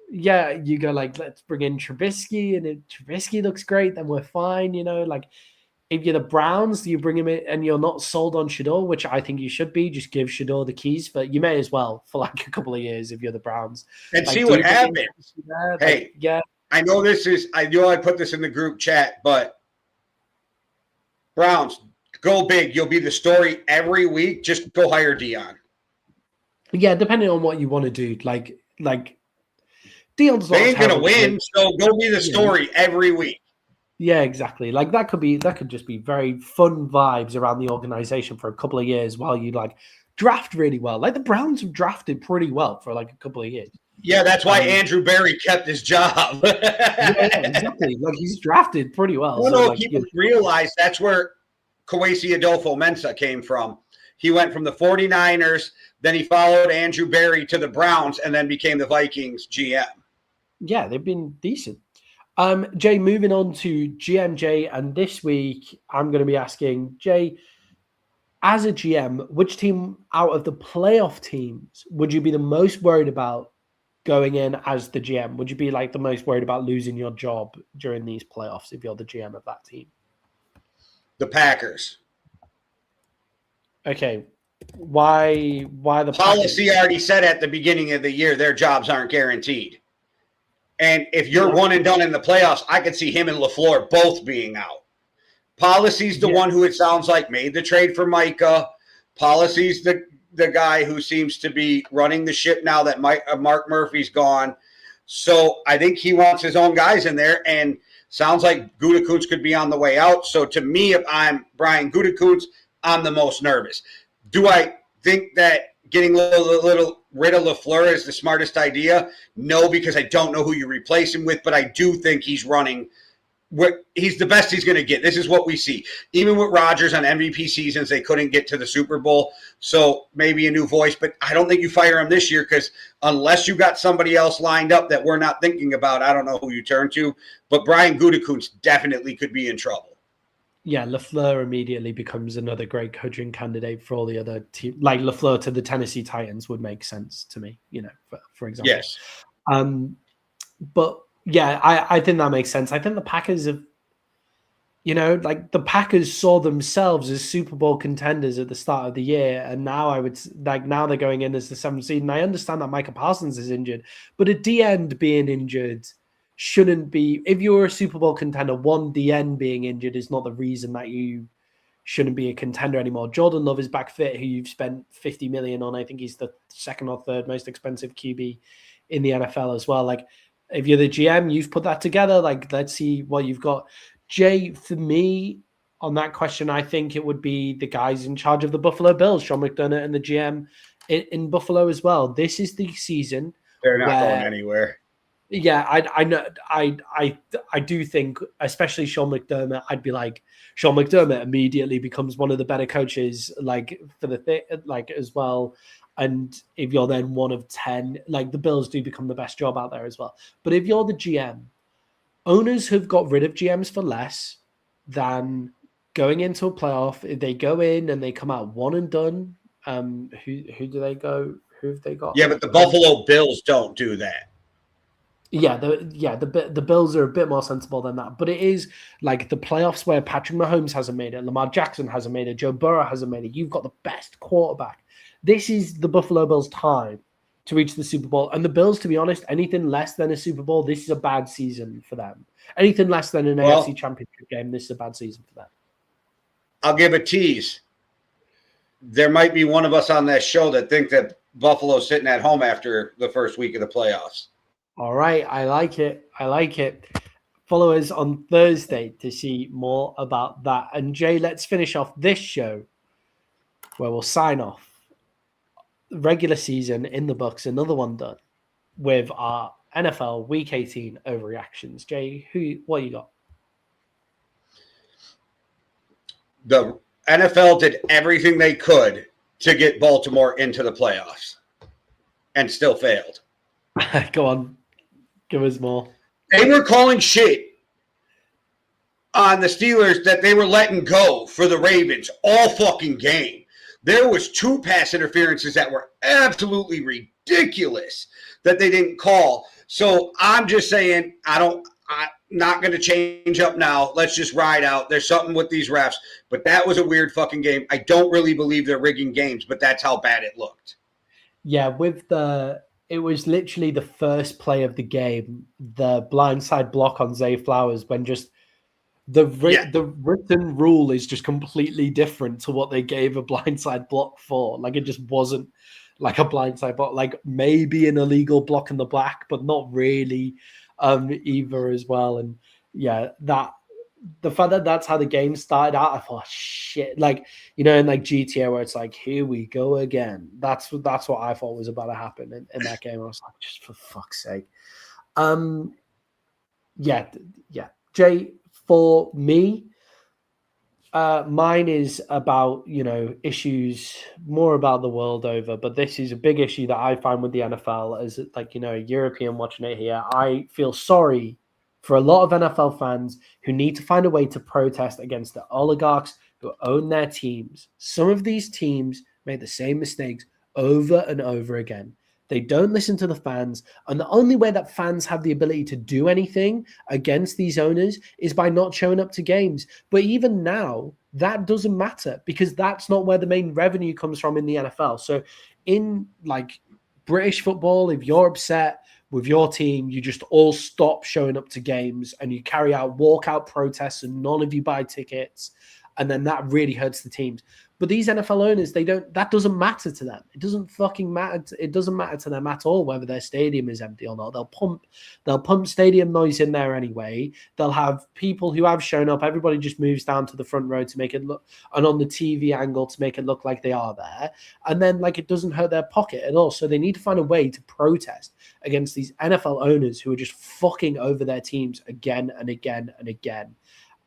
Yeah, you go like, let's bring in Trubisky, and if Trubisky looks great, then we're fine. You know, like if you're the Browns, you bring him in and you're not sold on Shador, which I think you should be. Just give Shador the keys, but you may as well for like a couple of years if you're the Browns. And like, see what happens. Hey, yeah. I know I put this in the group chat, but Browns, go big. You'll be the story every week. Just go hire Dion. Yeah, depending on what you want to do. Like Dion's not. They ain't gonna win, so go be the story every week. Yeah, exactly. Like that could just be very fun vibes around the organization for a couple of years while you like draft really well. Like the Browns have drafted pretty well for like a couple of years. Yeah, that's why Andrew Berry kept his job. Yeah, exactly. Like he's drafted pretty well. People realize that's where Kwesi Adolfo-Mensah came from. He went from the 49ers, then he followed Andrew Berry to the Browns, and then became the Vikings GM. Yeah, they've been decent. Jay, moving on to GMJ, and this week I'm going to be asking Jay, as a GM, which team out of the playoff teams would you be the most worried about going in as the GM? Would you be like the most worried about losing your job during these playoffs if you're the GM of that team? The Packers. Okay. Why the Policy Packers? already said at the beginning of the year their jobs aren't guaranteed. And if you're one and done in the playoffs, I could see him and LaFleur both being out. Policy's the one who it sounds like made the trade for Micah. Policy's the guy who seems to be running the ship now that Mark Murphy's gone. So I think he wants his own guys in there, and sounds like Gutekunst could be on the way out. So to me, if I'm Brian Gutekunst, I'm the most nervous. Do I think that getting a little rid of LaFleur is the smartest idea? No, because I don't know who you replace him with, but I do think he's running – he's the best he's going to get. This is what we see. Even with Rodgers on MVP seasons, they couldn't get to the Super Bowl. So maybe a new voice, but I don't think you fire him this year because unless you got somebody else lined up that we're not thinking about, I don't know who you turn to. But Brian Gutekunst definitely could be in trouble. Yeah, LaFleur immediately becomes another great coaching candidate for all the other teams. Like LaFleur to the Tennessee Titans would make sense to me, for example. Yes. But yeah, I think that makes sense. I think the Packers have, the Packers saw themselves as Super Bowl contenders at the start of the year. And now now they're going in as the 7th seed. And I understand that Micah Parsons is injured, but a D-end being injured shouldn't be, if you're a Super Bowl contender, one D-end being injured is not the reason that you shouldn't be a contender anymore. Jordan Love is back fit, who you've spent $50 million on. I think he's the second or third most expensive QB in the NFL as well. Like, if you're the GM, you've put that together. Like, let's see what you've got. Jay, for me, on that question, I think it would be the guys in charge of the Buffalo Bills, Sean McDermott and the GM in Buffalo as well. This is the season. They're not going anywhere. Yeah, I know. I do think, especially Sean McDermott, I'd be like, Sean McDermott immediately becomes one of the better coaches, as well. And if you're then one of 10, like the Bills do become the best job out there as well. But if you're the GM, owners have got rid of GMs for less than going into a playoff. If they go in and they come out one and done, who do they go? Who have they got? Yeah, but the Buffalo Bills don't do that. Yeah, the Bills are a bit more sensible than that. But it is like the playoffs where Patrick Mahomes hasn't made it, Lamar Jackson hasn't made it, Joe Burrow hasn't made it. You've got the best quarterback. This is the Buffalo Bills' time to reach the Super Bowl. And the Bills, to be honest, anything less than a Super Bowl, this is a bad season for them. Anything less than an AFC Championship game, this is a bad season for them. I'll give a tease. There might be one of us on that show that think that Buffalo's sitting at home after the first week of the playoffs. All right. I like it. Follow us on Thursday to see more about that. And Jay, let's finish off this show where we'll sign off. Regular season in the books, another one done with our NFL Week 18 overreactions. Jay, what you got? The NFL did everything they could to get Baltimore into the playoffs and still failed. Go on. Give us more. They were calling shit on the Steelers that they were letting go for the Ravens all fucking game. There was 2 pass interferences that were absolutely ridiculous that they didn't call. So I'm just saying, I'm not going to change up now. Let's just ride out. There's something with these refs. But that was a weird fucking game. I don't really believe they're rigging games, but that's how bad it looked. Yeah, it was literally the first play of the game, the blindside block on Zay Flowers, when just the written rule is just completely different to what they gave a blindside block for. Like, it just wasn't like a blindside block, like maybe an illegal block in the black, but not really either as well. And yeah, the fact that that's how the game started out, I thought, shit, like, in like GTA where it's like, here we go again. That's what I thought was about to happen in that game. I was like, just for fuck's sake. Yeah. Jay, for me, Mine is about, issues more about the world over, but this is a big issue that I find with the NFL as like, a European watching it here. I feel sorry for a lot of NFL fans who need to find a way to protest against the oligarchs who own their teams. Some of these teams make the same mistakes over and over again. They don't listen to the fans. And the only way that fans have the ability to do anything against these owners is by not showing up to games. But even now, that doesn't matter because that's not where the main revenue comes from in the NFL. So in like British football, if you're upset with your team, you just all stop showing up to games and you carry out walkout protests and none of you buy tickets. And then that really hurts the teams. But these NFL owners, that doesn't matter to them. It doesn't fucking matter. It doesn't matter to them at all whether their stadium is empty or not. They'll pump stadium noise in there anyway. They'll have people who have shown up. Everybody just moves down to the front row to make it look, and on the TV angle to make it look like they are there. And then like it doesn't hurt their pocket at all. So they need to find a way to protest against these NFL owners who are just fucking over their teams again and again and again.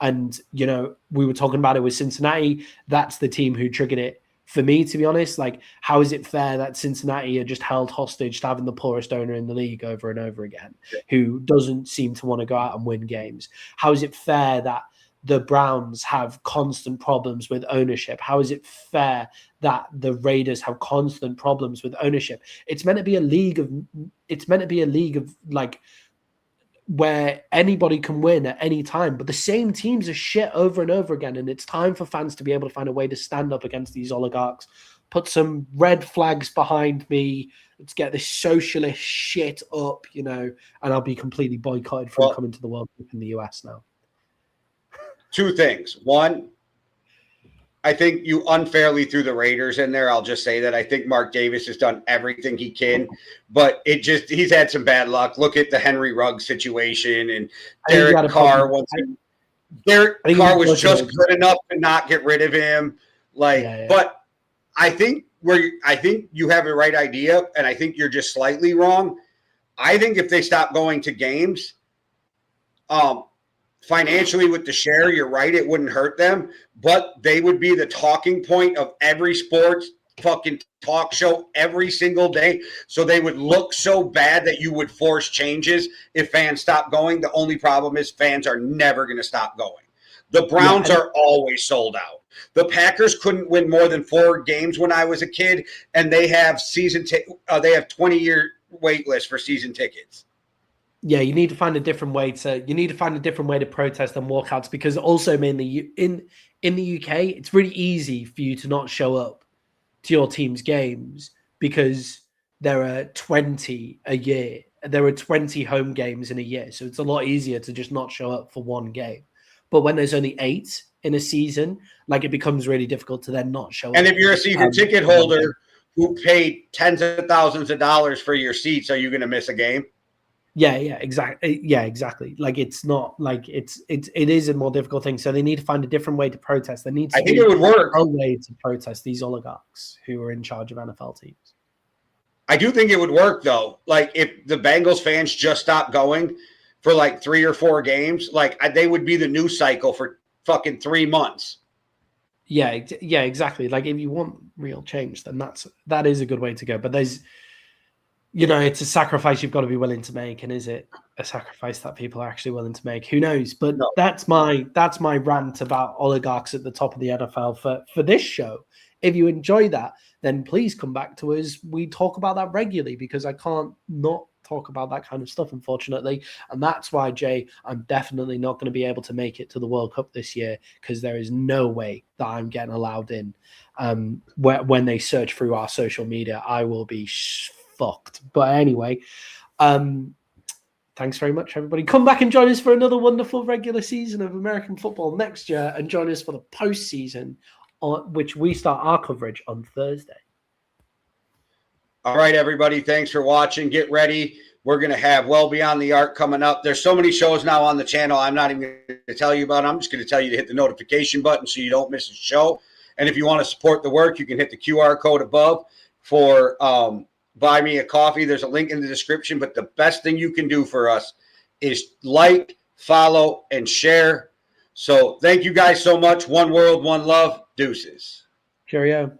And, we were talking about it with Cincinnati. That's the team who triggered it. For me, to be honest, like, how is it fair that Cincinnati are just held hostage to having the poorest owner in the league over and over again, who doesn't seem to want to go out and win games? How is it fair that the Browns have constant problems with ownership? How is it fair that the Raiders have constant problems with ownership? It's meant to be a league of like, where anybody can win at any time, but the same teams are shit over and over again. And it's time for fans to be able to find a way to stand up against these oligarchs, put some red flags behind me. Let's get this socialist shit up, and I'll be completely boycotted from coming to the World Cup in the US now. Two things. One, I think you unfairly threw the Raiders in there. I'll just say that I think Mark Davis has done everything he can, but he's had some bad luck. Look at the Henry Ruggs situation and Derek Carr. Derek Carr was just good enough to not get rid of him. But I think you have the right idea, and I think you're just slightly wrong. I think if they stop going to games, financially with the share, you're right, it wouldn't hurt them, but they would be the talking point of every sports fucking talk show every single day. So they would look so bad that you would force changes if fans stop going. The only problem is fans are never going to stop going. The Browns are always sold out. The Packers couldn't win more than 4 games when I was a kid, and they have they have 20-year wait list for season tickets. Yeah, you need to find a different way to protest and walkouts, because also mainly in the UK, it's really easy for you to not show up to your team's games because there are 20 a year. There are 20 home games in a year. So it's a lot easier to just not show up for one game. But when there's only 8 in a season, like, it becomes really difficult to then not show up. And if you're a season ticket holder who paid tens of thousands of dollars for your seats, are you going to miss a game? Yeah, exactly. Yeah, exactly. Like, it's not like it is a more difficult thing. So they need to find a different way to protest. They need to it would work. A way to protest these oligarchs who are in charge of NFL teams. I do think it would work, though. Like, if the Bengals fans just stopped going for like 3 or 4 games, like, they would be the news cycle for fucking 3 months. Yeah, exactly. Like, if you want real change, then that is a good way to go. But there's, it's a sacrifice you've got to be willing to make. And is it a sacrifice that people are actually willing to make? Who knows? But no. That's my rant about oligarchs at the top of the NFL for this show. If you enjoy that, then please come back to us. We talk about that regularly because I can't not talk about that kind of stuff, unfortunately. And that's why, Jay, I'm definitely not going to be able to make it to the World Cup this year, because there is no way that I'm getting allowed in. When they search through our social media, I will be fucked. But anyway, thanks very much, everybody. Come back and join us for another wonderful regular season of American football next year, and join us for the postseason, which we start our coverage on Thursday. All right, everybody. Thanks for watching. Get ready. We're going to have Well Beyond the Arc coming up. There's so many shows now on the channel I'm not even going to tell you about. I'm just going to tell you to hit the notification button so you don't miss a show. And if you want to support the work, you can hit the QR code above for buy me a coffee. There's a link in the description. But the best thing you can do for us is like, follow, and share. So thank you guys so much. One world, one love. Deuces. Cheerio.